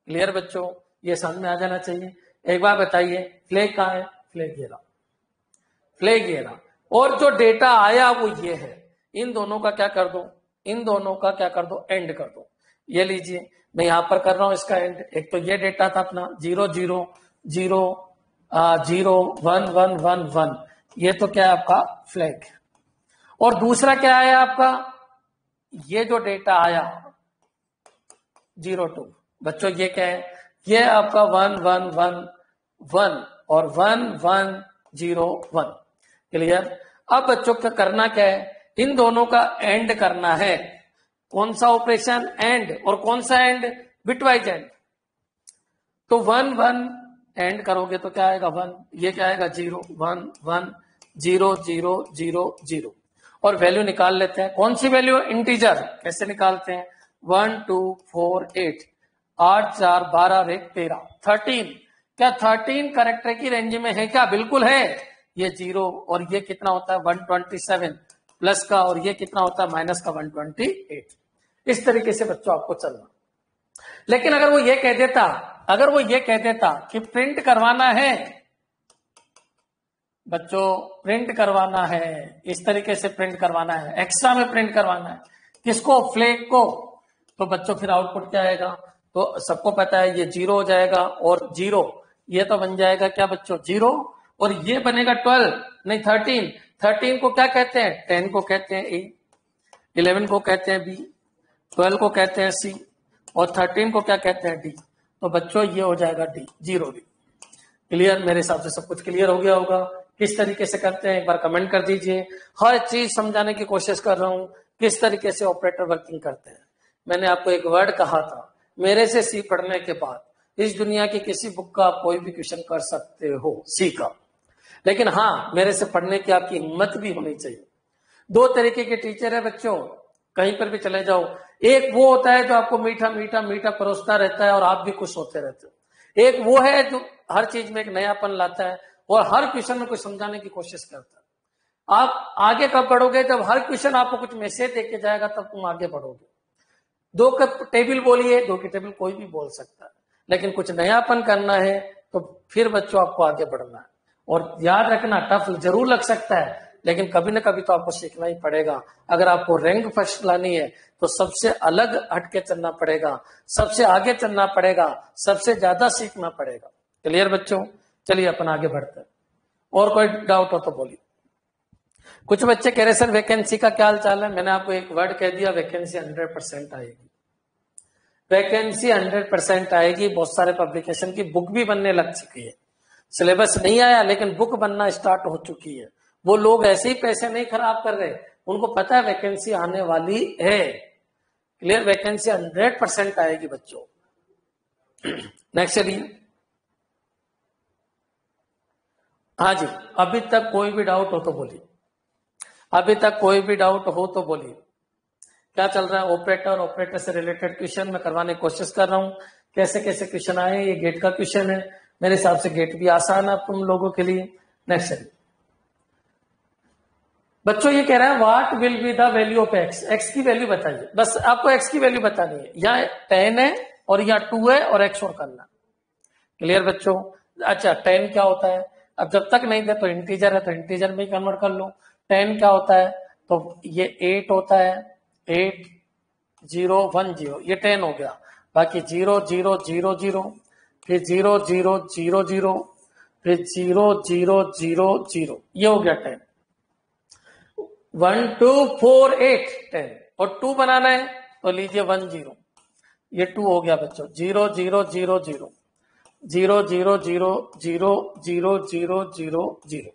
क्लियर बच्चों? ये समझ में आ जाना चाहिए। एक बार बताइए, फ्लैग कहां है? फ्लैग ये रहा, और जो डेटा आया वो ये है। इन दोनों का क्या कर दो? एंड कर दो। ये लीजिए, मैं यहां पर कर रहा हूं इसका एंड। एक तो ये डेटा था अपना 0 0 0 0 1 1 1 1, ये तो क्या है आपका? फ्लैग। और दूसरा क्या है आपका? ये जो डेटा आया 02, बच्चों ये क्या है? ये आपका 1 1 1 1 और 1 1 0 1। क्लियर? अब बच्चों का करना क्या है? इन दोनों का एंड करना है। कौन सा ऑपरेशन? एंड। और कौन सा एंड? Bitwise and. तो 1 1 एंड करोगे तो क्या आएगा? 1, ये क्या आएगा? 0 1 1 0 0 0 0। और वैल्यू निकाल लेते हैं। कौन सी वैल्यू? इंटीजर। कैसे निकालते हैं? 1 2 4 8 8 4 12 1 13 13। क्या 13 करेक्टर की रेंज में है क्या? बिल्कुल है। ये 0 और ये कितना होता है? 127 प्लस का, और ये कितना होता है? माइनस का 128। इस तरीके से बच्चों आपको चलना। लेकिन अगर वो ये कह देता कि प्रिंट करवाना है बच्चों, प्रिंट करवाना है, इस तरीके से प्रिंट करवाना है, एक्स्ट्रा में प्रिंट करवाना है, किसको? फ्लैग को। तो बच्चों फिर आउटपुट क्या आएगा? तो सबको पता है ये 0 हो जाएगा, और 0 ये तो बन जाएगा क्या बच्चों? 0, और ये बनेगा 12 नहीं 13। 13 को क्या कहते हैं? 10 को कहते हैं ए, 11 को कहते हैं बी, 12 को कहते हैं सी, और 13 को क्या कहते हैं? डी। तो बच्चों ये हो जाएगा डी, 0 डी। क्लियर? मेरे हिसाब से सब कुछ क्लियर हो गया होगा। किस तरीके से करते हैं एक बार कमेंट कर दीजिए। हर चीज समझाने की कोशिश कर रहा हूं, किस तरीके से ऑपरेटर वर्किंग करते हैं। मैंने आपको एक वर्ड कहा था, मेरे से सी पढ़ने के बाद इस दुनिया की किसी बुक का आप कोई भी क्वेश्चन कर सकते हो, सी का। लेकिन हाँ, मेरे से पढ़ने की आपकी हिम्मत भी होनी चाहिए। 2 तरीके के टीचर है बच्चों, कहीं पर भी चले जाओ। एक वो होता है जो आपको मीठा मीठा मीठा परोसता रहता है और आप भी खुश होते रहते हो। एक वो है जो हर चीज में एक नयापन लाता है और हर क्वेश्चन में कुछ समझाने की कोशिश करता है। आप आगे कब बढ़ोगे? जब हर क्वेश्चन आपको कुछ मैसेज देके जाएगा, तब तुम आगे बढ़ोगे। 2 का टेबल बोलिए, 2 की टेबल कोई भी बोल सकता है, लेकिन कुछ नयापन करना है तो फिर बच्चों आपको आगे बढ़ना है। और याद रखना, टफ जरूर लग सकता है, लेकिन कभी ना कभी तो आपको सीखना ही पड़ेगा। अगर आपको रैंक फर्स्ट लानी है तो सबसे अलग हटके चलना पड़ेगा, सबसे आगे चलना पड़ेगा, सबसे ज्यादा सीखना पड़ेगा। क्लियर बच्चों? चलिए अपन आगे बढ़ते हैं। और कोई डाउट हो तो बोलिए। कुछ बच्चे कह रहे सर वैकेंसी का क्या हाल चाल है? मैंने आपको एक वर्ड कह दिया, वैकेंसी 100% आएगी। वैकेंसी 100% आएगी। बहुत सारे पब्लिकेशन की बुक भी बनने लग चुकी है। सिलेबस नहीं आया लेकिन बुक बनना स्टार्ट हो चुकी है। वो लोग ऐसे ही पैसे नहीं खराब कर रहे, उनको पता है वैकेंसी आने वाली है। क्लियर? वैकेंसी 100% आएगी बच्चों। नेक्स्ट चलिए। हाँ जी, अभी तक कोई भी डाउट हो तो बोलिए। अभी तक कोई भी डाउट हो तो बोलिए। क्या चल रहा है? ऑपरेटर से रिलेटेड क्वेश्चन मैं करवाने की कोशिश कर रहा हूं। कैसे कैसे क्वेश्चन आए? ये गेट का क्वेश्चन है, मेरे हिसाब से गेट भी आसान है तुम लोगों के लिए। नेक्स्ट चलिए बच्चों, ये कह रहा है what will be the value of x. X की वैल्यू बताइए, बस आपको एक्स की वैल्यू बतानी है। यहाँ 10 है और यहाँ 2 है और एक्स और करना। क्लियर बच्चों? अच्छा, 10 क्या होता है? अब जब तक नहीं दे तो इंटीजर है तो इंटीजर में ही कन्वर्ट कर लो। 10 क्या होता है? तो ये 8 होता है, 8 010 ये 10 हो गया। बाकी 0000 फिर 0000 फिर 0000 ये हो गया 10। 1 2 4 8 10 और 2 बनाना है तो लीजिए 10 ये 2 हो गया बच्चों। 0000 000000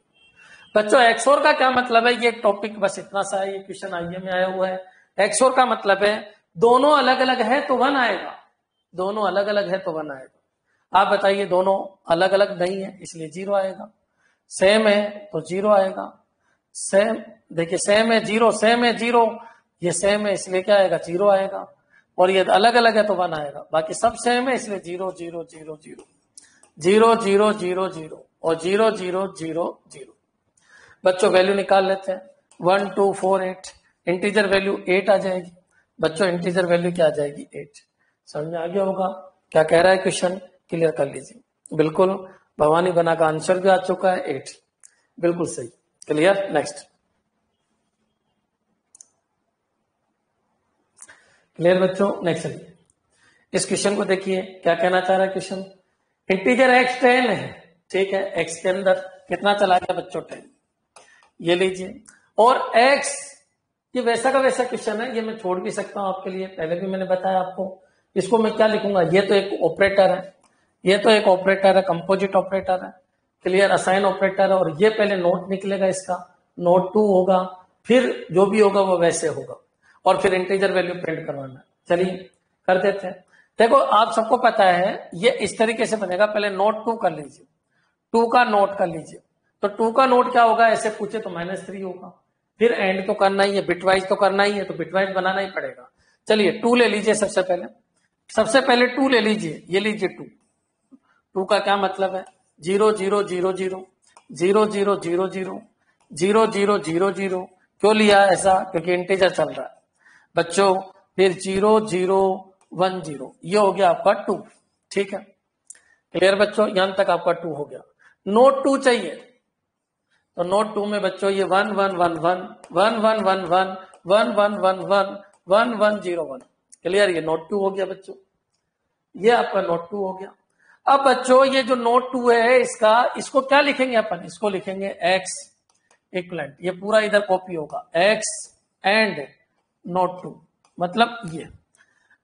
बच्चों एक्सोर का क्या मतलब है, ये टॉपिक बस इतना सा है, ये क्वेश्चन आईए में आया हुआ है। एक्सोर का मतलब है दोनों अलग अलग है तो 1 आएगा, दोनों अलग अलग है तो 1 आएगा। आप बताइए दोनों अलग अलग नहीं है इसलिए 0 आएगा, सेम है तो 0 आएगा। सेम देखिए सेम है 0, सेम है 0, ये सेम है इसलिए क्या आएगा 0 आएगा, और ये अलग अलग है तो 1 आएगा। बाकी सब सेम है इसलिए 0 0 0 0 0 0 0 0 और 0 0 0 0। बच्चों वैल्यू निकाल लेते हैं। 1 2 4 8 इंटीजर वैल्यू 8 आ जाएगी बच्चों, इंटीजर वैल्यू क्या आ जाएगी 8। समझ में आ गया होगा क्या कह रहा है क्वेश्चन, क्लियर कर लीजिए। बिल्कुल भवानी बना का आंसर भी आ चुका है 8, बिल्कुल सही, क्लियर। नेक्स्ट क्लियर बच्चों, नेक्स्ट चलिए इस क्वेश्चन को देखिए क्या कहना चाह रहा है क्वेश्चन। इंटीजर x 10 है, ठीक है, x के अंदर कितना चला गया बच्चों 10, ये लीजिए। और x ये वैसा का वैसा क्वेश्चन है, ये मैं छोड़ भी सकता हूं आपके लिए, पहले भी मैंने बताया आपको। इसको मैं क्या लिखूंगा, ये तो एक ऑपरेटर है, ये तो एक ऑपरेटर है, कंपोजिट ऑपरेटर है, क्लियर, असाइन ऑपरेटर है। और ये पहले नोट निकलेगा इसका, नोट 2 होगा, फिर जो भी होगा वो वैसे होगा, और फिर इंटीजर वैल्यू प्रिंट करवाना। चलिए कर देते हैं। देखो आप सबको पता है ये इस तरीके से बनेगा, पहले नोट 2 कर लीजिए, 2 का नोट कर लीजिए। तो 2 का नोट क्या होगा, ऐसे पूछे तो -3 होगा, फिर एंड तो करना ही है, बिटवाइज तो करना ही है, तो बिटवाइज बनाना ही पड़ेगा। चलिए 2 ले लीजिए सबसे पहले 2 ले लीजिए, ये लीजिए 2। 2 का क्या मतलब है 0 0 0 0 0 0 0 0 0 0 0 0। क्यों लिया ऐसा, क्योंकि इंटीजर चल रहा है बच्चों। फिर 0 0 1 0 ये हो गया आपका 2, ठीक है, क्लियर बच्चों, यहां तक आपका 2 हो गया। नोट 2 चाहिए तो नोट 2 में बच्चों ये 1 1 1 1 1 1 1 1 1 1 1 1 1 1 0 1, क्लियर, ये नोट 2 हो गया बच्चों, ये आपका नोट 2 हो गया। अब बच्चों ये जो नोट 2 है इसको क्या लिखेंगे अपन, इसको लिखेंगे x इक्वलेंट, ये पूरा इधर कॉपी होगा x एंड नोट 2, मतलब ये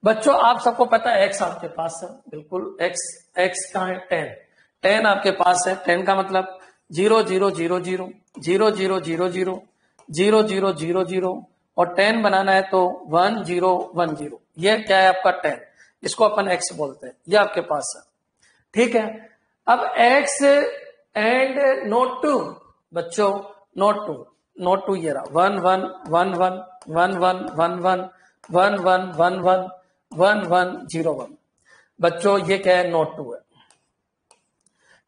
बच्चों आप सबको पता है x आपके पास है, बिल्कुल x कहां है 10 आपके पास है। 10 का मतलब 0 0 0 0 0 0 0 0 0 0 0 0 और 10 बनाना है तो 1 0 1 0, ये क्या है आपका 10, इसको अपन x बोलते हैं, ये आपके पास है, ठीक है। अब x एंड नोट 2 बच्चों, नोट 2 ये रहा 1 1 1 1 1 1 1 1 1 1 1 1 1 1 0 1 बच्चों, ये क्या है नोट 2 है,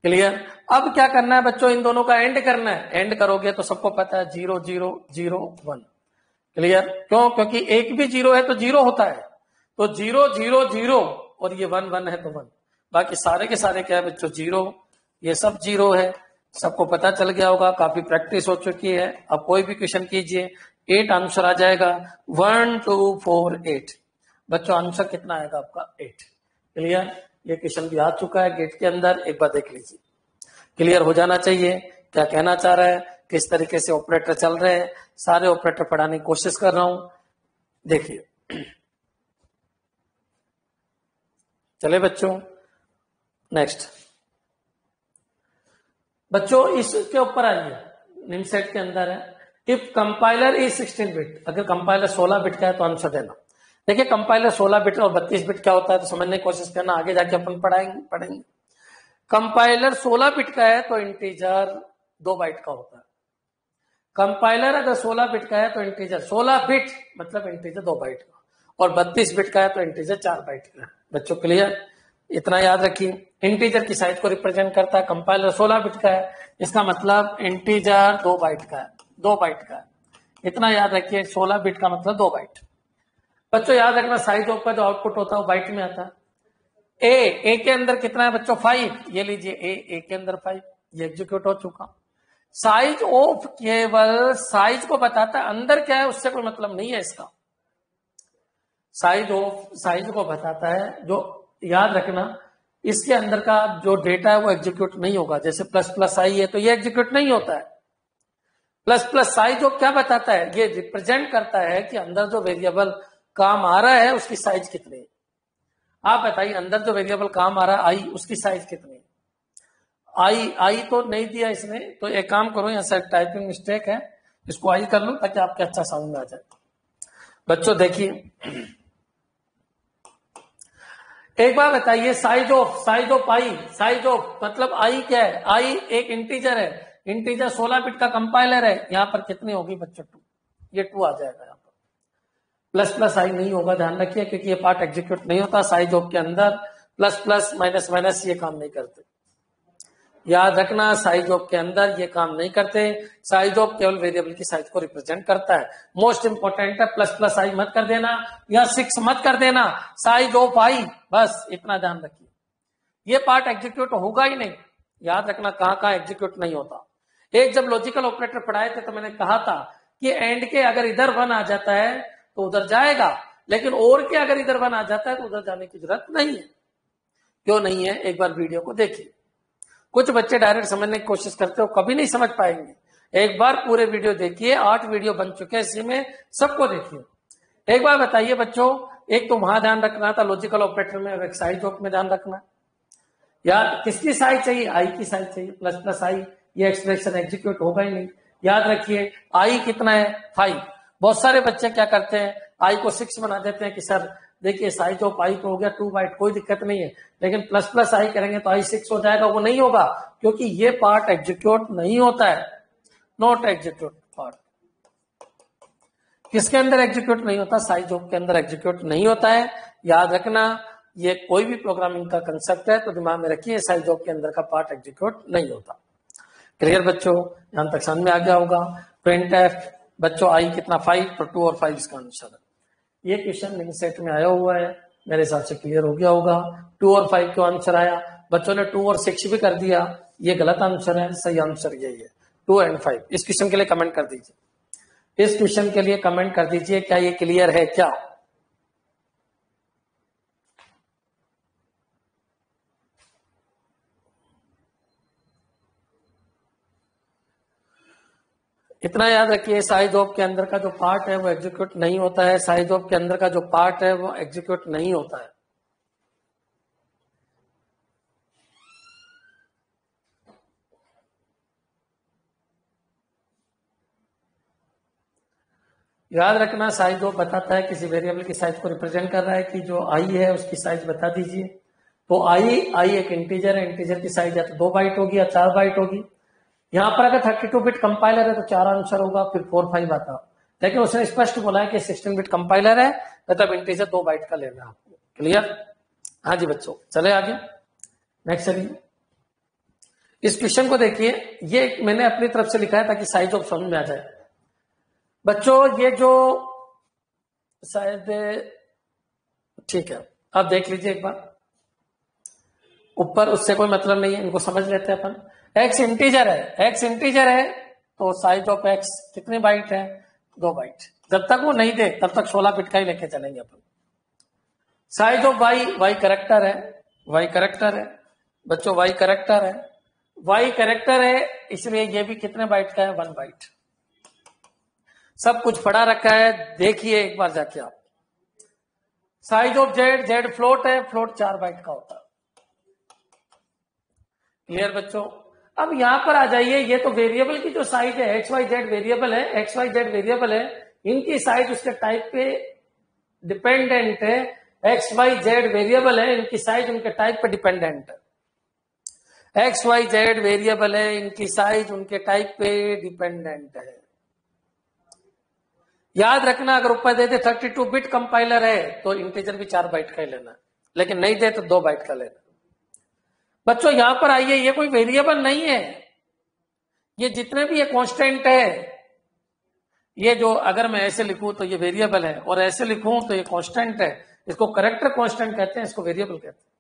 क्लियर। अब क्या करना है बच्चों, इन दोनों का एंड करना है, एंड करोगे तो सबको पता है 0 0 0 1, क्लियर। क्यों, क्योंकि एक भी 0 है तो 0 होता है, तो 0 0 0 और ये 1 1 है तो 1, बाकी सारे के सारे क्या है बच्चों 0, ये सब 0 है, सबको पता चल गया होगा, काफी प्रैक्टिस हो चुकी है। अब कोई भी क्वेश्चन कीजिए 8 आंसर आ जाएगा, 1 2 4 8 बच्चों, आंसर कितना आएगा आपका 8, क्लियर। ये क्वेश्चन भी आ चुका है गेट के अंदर, एक बार देख लीजिए, क्लियर हो जाना चाहिए क्या कहना चाह रहा है, किस तरीके से ऑपरेटर चल रहे हैं, सारे ऑपरेटर पढ़ाने की कोशिश कर रहा हूं, देखिए। चले बच्चों नेक्स्ट, बच्चों इसके ऊपर आइए, निमसेट के अंदर है, इफ कंपाइलर इज 16 बिट, अगर कंपाइलर 16 बिट का है तो आंसर देना। देखिए कंपाइलर 16 बिट और 32 बिट क्या होता है तो समझने की कोशिश करना, आगे जाके अपन पढ़ेंगे। कंपाइलर 16 बिट का है तो इंटीजर 2 बाइट का होता है, कंपाइलर अगर 16 बिट का है तो इंटीजर 16 बिट मतलब इंटीजर 2 बाइट का, और 32 बिट का है तो इंटीजर 4 बाइट का। बच्चों क्लियर, इतना याद रखिए, इंटीजर की साइज को रिप्रेजेंट करता है, कंपाइलर 16 बिट का है, इसका मतलब इंटीजर 2 बाइट का है, 2 बाइट का है, इतना याद रखिए, 16 बिट का मतलब 2 बाइट। बच्चों याद रखना साइज ऑफ का जो आउटपुट होता है वो बाइट में आता है। ए के अंदर कितना है बच्चों 5, ये लीजिए ए के अंदर 5, ये एग्जीक्यूट हो चुका। साइज ऑफ केवल साइज को बताता है, अंदर क्या है उससे कोई मतलब नहीं है इसका। साइज को बताता है। जो याद रखना, इसके अंदर का जो डेटा है वो एग्जीक्यूट नहीं होगा। जैसे प्लस प्लस आई है तो ये एग्जीक्यूट नहीं होता है। प्लस प्लस साइज जो क्या बताता है, ये रिप्रेजेंट करता है कि अंदर जो वेरिएबल काम आ रहा है उसकी साइज कितनी है। आप बताइए, अंदर जो वेरिएबल काम आ रहा है आई, उसकी साइज कितनी है। आई तो नहीं दिया इसने, तो एक काम करो, यहाँ से टाइपिंग मिस्टेक है, इसको आई कर लो ताकि आपके अच्छा समझ में आ जाए। बच्चों देखिए, एक बार बताइए, size of I, size of मतलब आई क्या है। आई एक इंटीजर है, इंटीजर 16 बिट का कंपाइलर है। यहां पर कितनी होगी बच्चों, 2, ये 2 आ जाएगा। यहाँ पर प्लस प्लस आई नहीं होगा, ध्यान रखिए, क्योंकि ये पार्ट एग्जीक्यूट नहीं होता। साइज ऑफ के अंदर प्लस प्लस माइनस माइनस ये काम नहीं करते, याद रखना। साइज ऑफ के अंदर ये काम नहीं करते। साइज ऑफ केवल वेरिएबल की साइज को रिप्रेजेंट करता है। मोस्ट इंपोर्टेंट है, प्लस प्लस आई मत कर देना या 6 मत कर देना, साइज ऑफ आई, बस इतना ध्यान रखिए। ये पार्ट एग्जीक्यूट होगा ही नहीं। याद रखना कहां कहां एग्जीक्यूट नहीं होता। एक जब लॉजिकल ऑपरेटर पढ़ाए थे तो मैंने कहा था कि एंड के अगर इधर 1 आ जाता है तो उधर जाएगा, लेकिन और के अगर इधर 1 आ जाता है तो उधर जाने की जरूरत नहीं है। क्यों नहीं है, एक बार वीडियो को देखिए। कुछ बच्चे डायरेक्ट समझने की कोशिश करते हो, कभी नहीं समझ पाएंगे। एक बार पूरे वीडियो देखिए, 8 वीडियो बन चुके हैं, इसी में सबको देखिए। एक बार बताइए बच्चों, एक तो वहां ध्यान रखना था लॉजिकल ऑपरेटर में, और एक साइज ऑफ में ध्यान रखना। याद किसकी साइज चाहिए, आई की साइज चाहिए। प्लस प्लस आई, ये एक्सप्रेशन एग्जीक्यूट होगा ही नहीं। याद रखिए, आई कितना है, 5। बहुत सारे बच्चे क्या करते हैं, आई को 6 बना देते हैं कि सर देखिए साइज ऑफ आई तो हो गया 2 बाइट, कोई दिक्कत नहीं है, लेकिन प्लस प्लस आई करेंगे तो आई 6 हो जाएगा। वो नहीं होगा, क्योंकि ये पार्ट एग्जीक्यूट नहीं होता है। नॉट एग्जीक्यूट पार्ट किसके अंदर एग्जीक्यूट नहीं होता, साइज ऑफ के अंदर एग्जीक्यूट नहीं होता है। याद रखना, ये कोई भी प्रोग्रामिंग का कंसेप्ट है तो दिमाग में रखिए, साइज ऑफ के अंदर का पार्ट एग्जीक्यूट नहीं होता। क्लियर बच्चों, यहां तक समझ में आ गया होगा। प्रिंट एफ बच्चों, आई कितना 5, तो 2 और 5 इसका आंसर है। ये क्वेश्चन लिंक सेट में आया हुआ है, मेरे हिसाब से क्लियर हो गया होगा। 2 और 5 क्यों आंसर आया, बच्चों ने 2 और 6 भी कर दिया, ये गलत आंसर है, सही आंसर यही है 2 एंड 5। इस क्वेश्चन के लिए कमेंट कर दीजिए, इस क्वेश्चन के लिए कमेंट कर दीजिए, क्या ये क्लियर है क्या। इतना याद रखिए, साइज ऑफ के अंदर का जो पार्ट है वो एग्जीक्यूट नहीं होता है। साइज ऑफ के अंदर का जो पार्ट है वो एग्जीक्यूट नहीं होता है। याद रखना, साइज ऑफ बताता है किसी वेरिएबल की साइज को रिप्रेजेंट कर रहा है कि जो आई है उसकी साइज बता दीजिए। तो आई एक इंटीजर है, इंटीजर की साइज या तो 2 बाइट होगी या 4 बाइट होगी। यहां पर अगर 32 बिट कंपाइलर है तो 4 आंसर होगा, फिर 4 5 आता। लेकिन उसने स्पष्ट बोला है कि 16 बिट कंपाइलर है, मतलब इंटीजर 2 बाइट का लेना है आपको। क्लियर, हाँ जी बच्चों, चले आगे नेक्स्ट। चलिए इस क्वेश्चन को देखिए, ये मैंने अपनी तरफ से लिखा है ताकि साइज ऑफ समझ में आ जाए। बच्चों ये जो शायद ठीक है, आप देख लीजिए एक बार ऊपर, उससे कोई मतलब नहीं है, इनको समझ लेते हैं अपन। एक्स इंटीजर है, एक्स इंटीजर है तो साइज ऑफ एक्स कितने बाइट है, 2 बाइट। जब तक वो नहीं दे तब तक 16 बिट का ही लेके चलेंगे अपन। Size of Y, Y character है, वाई करेक्टर है बच्चों, वाई करेक्टर है, वाई करेक्टर है, इसलिए ये भी कितने बाइट का है, 1 बाइट। सब कुछ पढ़ा रखा है, देखिए एक बार जाके आप। Size of Z, Z float है, फ्लोट 4 बाइट का होता है। क्लियर बच्चों, अब यहां पर आ जाइए, ये तो वेरिएबल की जो साइज है, एक्स वाई जेड वेरिएबल है, एक्स वाई जेड वेरिएबल है, इनकी साइज उसके टाइप पे डिपेंडेंट है। एक्स वाई जेड वेरिएबल है, इनकी साइज उनके टाइप पे डिपेंडेंट है। एक्स वाई जेड वेरिएबल है, इनकी साइज उनके टाइप पे डिपेंडेंट है। याद रखना, अगर ऊपर दे दे 32 बिट कंपाइलर है तो इंटीजर भी 4 बाइट का ही लेना, लेकिन नहीं दे तो 2 बाइट का लेना। बच्चों यहां पर आइए, ये कोई वेरिएबल नहीं है, ये जितने भी ये कांस्टेंट है, ये जो अगर मैं ऐसे लिखूं तो ये वेरिएबल है, और ऐसे लिखूं तो ये कांस्टेंट है। इसको करेक्टर कांस्टेंट कहते हैं, इसको वेरिएबल कहते हैं।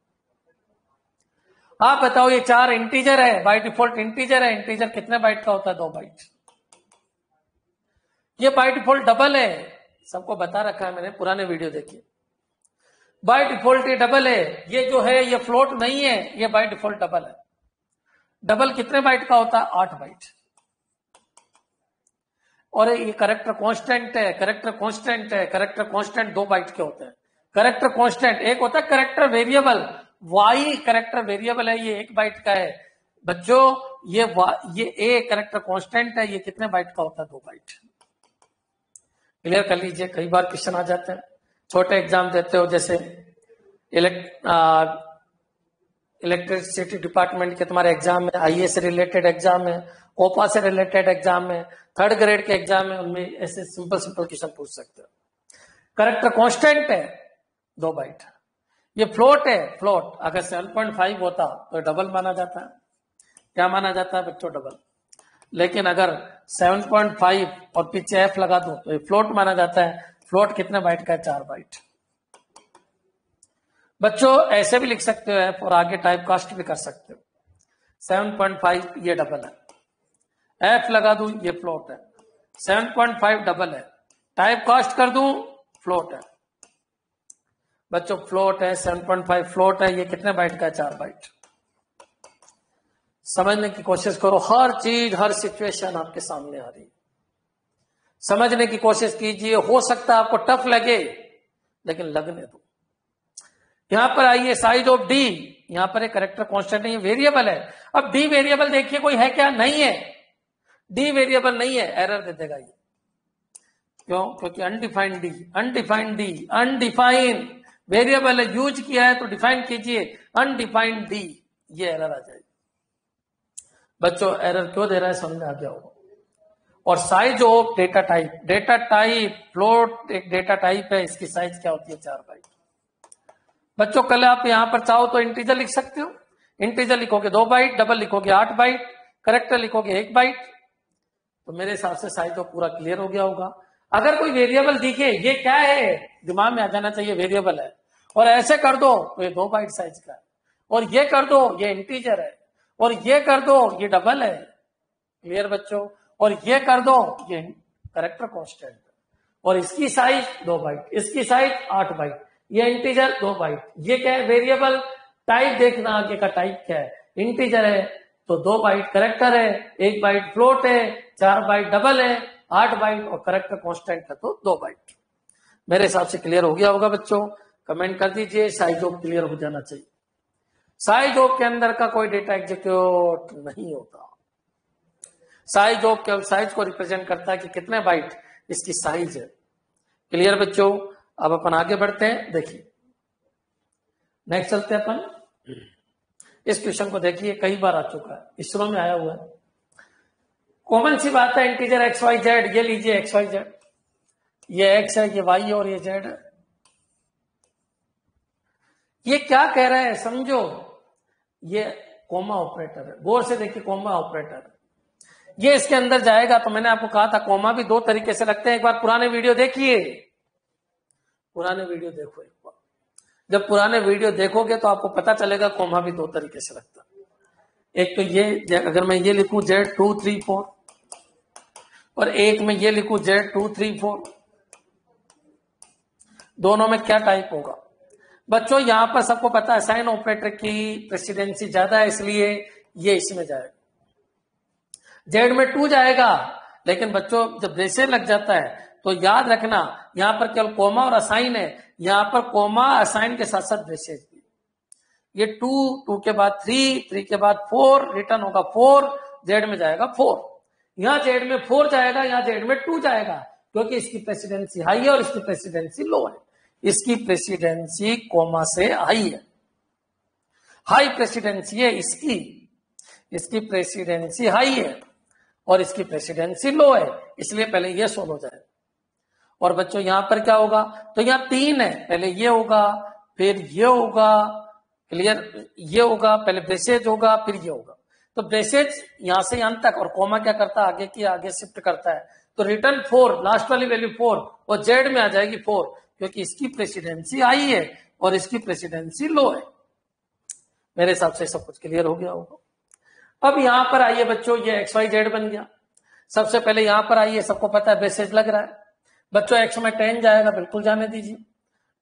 आप बताओ, ये 4 इंटीजर है, बाय डिफॉल्ट इंटीजर है, इंटीजर कितने बाइट का होता है, 2 बाइट। ये बाय डिफॉल्ट डबल है, सबको बता रखा है मैंने, पुराने वीडियो देखिए। बाय डिफॉल्ट ये डबल है, ये जो है ये फ्लोट नहीं है, ये बाय डिफॉल्ट डबल है। डबल कितने बाइट का होता है? 8 बाइट। और ये करेक्टर कांस्टेंट है, करेक्टर कांस्टेंट है, करेक्टर कांस्टेंट 2 बाइट के होते हैं। करेक्टर कांस्टेंट एक होता है character variable, Y character variable है, ये 1 बाइट का है बच्चों। ये ए करेक्टर कांस्टेंट है, ये कितने बाइट का होता है? 2 बाइट। क्लियर कर लीजिए, कई बार क्वेश्चन आ जाते हैं। छोटे एग्जाम देते हो, जैसे इलेक्ट्रिसिटी डिपार्टमेंट के तुम्हारे एग्जाम में, आईए से रिलेटेड एग्जाम है, कोपा से रिलेटेड एग्जाम है, 3rd ग्रेड के एग्जाम में, उनमें ऐसे सिंपल क्वेश्चन पूछ सकते हो। करेक्टर कांस्टेंट है 2 बाइट। ये फ्लोट है, फ्लोट अगर 7.5 होता तो डबल माना जाता है। क्या माना जाता है बच्चों? डबल। लेकिन अगर 7.5 और पीछे एफ लगा दो तो ये फ्लोट माना जाता है। फ्लोट कितने बाइट का है? 4 बाइट। बच्चों ऐसे भी लिख सकते हो एफ, और आगे टाइप कास्ट भी कर सकते हो। 7.5 ये डबल है, एफ लगा दूं ये फ्लोट है, 7.5 डबल है, टाइप कास्ट कर दूं फ्लोट है। बच्चों फ्लोट है, 7.5 फ्लोट है, ये कितने बाइट का है? 4 बाइट। समझने की कोशिश करो, हर चीज हर सिचुएशन आपके सामने आ रही, समझने की कोशिश कीजिए। हो सकता है आपको टफ लगे, लेकिन लगने दो। यहां पर आइए, साइज ऑफ डी, यहां पर एक करेक्टर कांस्टेंट नहीं, वेरिएबल है। अब डी वेरिएबल देखिए कोई है क्या? नहीं है, डी वेरिएबल नहीं है, एरर दे देगा ये। क्यों? क्योंकि undefined D, undefined D, undefined variable है, यूज किया है तो डिफाइन कीजिए। अनडिफाइंड डी, ये एरर आ जाएगी। बच्चों एरर क्यों दे रहा है समझ में आ गया होगा। और size of data type, data type float एक डेटा टाइप है, इसकी साइज क्या होती है? 4 बाइट। बच्चों कल आप यहां पर चाहो तो इंटीजर लिख सकते हो, इंटीजर लिखोगे 2 बाइट, डबल लिखोगे 8 बाइट, करेक्टर लिखोगे 1 बाइट। तो मेरे हिसाब से साइज ऑफ पूरा क्लियर हो गया होगा। अगर कोई वेरिएबल दिखे, ये क्या है दिमाग में आ जाना चाहिए, वेरिएबल है, और ऐसे कर दो तो ये 2 बाइट साइज का है, और ये कर दो ये इंटीजर है, और ये कर दो ये डबल है। क्लियर बच्चों? और ये कर दो ये करेक्टर कांस्टेंट, और इसकी साइज 2 बाइट, इसकी साइज 8 बाइट, ये इंटीजर 2 बाइट। ये क्या है? वेरिएबल। टाइप देखना आगे का टाइप क्या है, इंटीजर है तो 2 बाइट करेक्टर है, 1 बाइट फ्लोट है, 4 बाइट डबल है, 8 बाइट और करेक्टर कांस्टेंट है तो 2 बाइट। मेरे हिसाब से क्लियर हो गया होगा बच्चों, कमेंट कर दीजिए। साइज ऑफ क्लियर हो जाना चाहिए। साइज ऑफ के अंदर का कोई डेटा एग्जीक्यूट नहीं होता। साइज ऑफ केवल साइज को रिप्रेजेंट करता है कि कितने बाइट इसकी साइज है। क्लियर बच्चों? अब अपन आगे बढ़ते हैं, देखिए नेक्स्ट चलते हैं अपन। इस क्वेश्चन को देखिए, कई बार आ चुका है, इसरो में आया हुआ है, कॉमन सी बात है। इंटीजर एक्स वाई जेड, ये लीजिए एक्स वाई जेड, ये एक्स है, ये वाई है और ये जेड है। ये क्या कह रहा है समझो, ये कोमा ऑपरेटर है, गौर से देखिए कोमा ऑपरेटर है। ये इसके अंदर जाएगा तो मैंने आपको कहा था कोमा भी 2 तरीके से लगते हैं। एक बार पुराने वीडियो देखिए, पुराने वीडियो देखो एक बार। जब पुराने वीडियो देखोगे तो आपको पता चलेगा कोमा भी 2 तरीके से लगता है। एक तो ये, अगर मैं ये लिखूं Z2 3 4, और एक में ये लिखूं Z2 3 4, दोनों में क्या टाइप होगा बच्चों? यहां पर सबको पता है साइन ऑपरेटर की प्रेसिडेंसी ज्यादा है, इसलिए ये इसमें जाएगा। जेड में 2 जाएगा, लेकिन बच्चों जब ब्रेसेस लग जाता है तो याद रखना यहां पर केवल कोमा और असाइन है, यहां पर कोमा असाइन के साथ साथ ब्रेसेस भी। ये 2 के बाद 3 के बाद 4 रिटर्न होगा 4, जेड में जाएगा 4, यहां जेड में 4 जाएगा, यहां जेड में 2 जाएगा, क्योंकि इसकी प्रेसिडेंसी हाई है और इसकी प्रेसिडेंसी लो है। इसकी प्रेसिडेंसी कोमा से हाई है, हाई प्रेसिडेंसी है इसकी प्रेसिडेंसी हाई है और इसकी प्रेसिडेंसी लो है, इसलिए पहले ये सोल्व हो जाए। और बच्चों यहां पर क्या होगा? तो यहां 3 है, पहले ये होगा फिर ये होगा। क्लियर? ये होगा, पहले ब्रेसेज होगा फिर ये होगा। तो ब्रेसेज यहां से यहां तक, और कोमा क्या करता है आगे की आगे शिफ्ट करता है, तो रिटर्न 4, लास्ट वाली वैल्यू 4, और जेड में आ जाएगी 4, क्योंकि इसकी प्रेसिडेंसी हाई है और इसकी प्रेसिडेंसी लो है। मेरे हिसाब से सब कुछ क्लियर हो गया होगा। अब यहां पर आइए बच्चों, ये एक्स वाई जेड बन गया। सबसे पहले यहां पर आइए, सबको पता है ब्रेसेज लग रहा है बच्चों, एक्स में 10 जाएगा, बिल्कुल जाने दीजिए।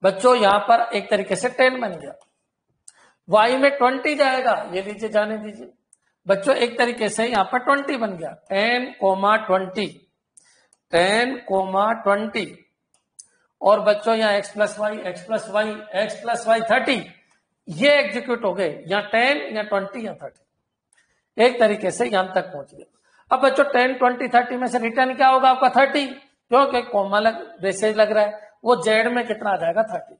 बच्चों यहाँ पर एक तरीके से 10 बन गया, y में 20 जाएगा, ये लीजिए जाने दीजिए बच्चों, एक तरीके से यहाँ पर 20 बन गया, 10, 20 और बच्चों यहाँ x plus Y, x plus Y, x plus Y 30, ये एग्जीक्यूट हो गए, यहाँ 10, यहाँ 20, यहाँ 30, एक तरीके से यहां तक पहुंच गए। अब बच्चों 10, 20, 30 में से रिटर्न क्या होगा आपका 30, क्योंकि कॉमा मैसेज लग रहा है, वो जेड में कितना आ जाएगा 30।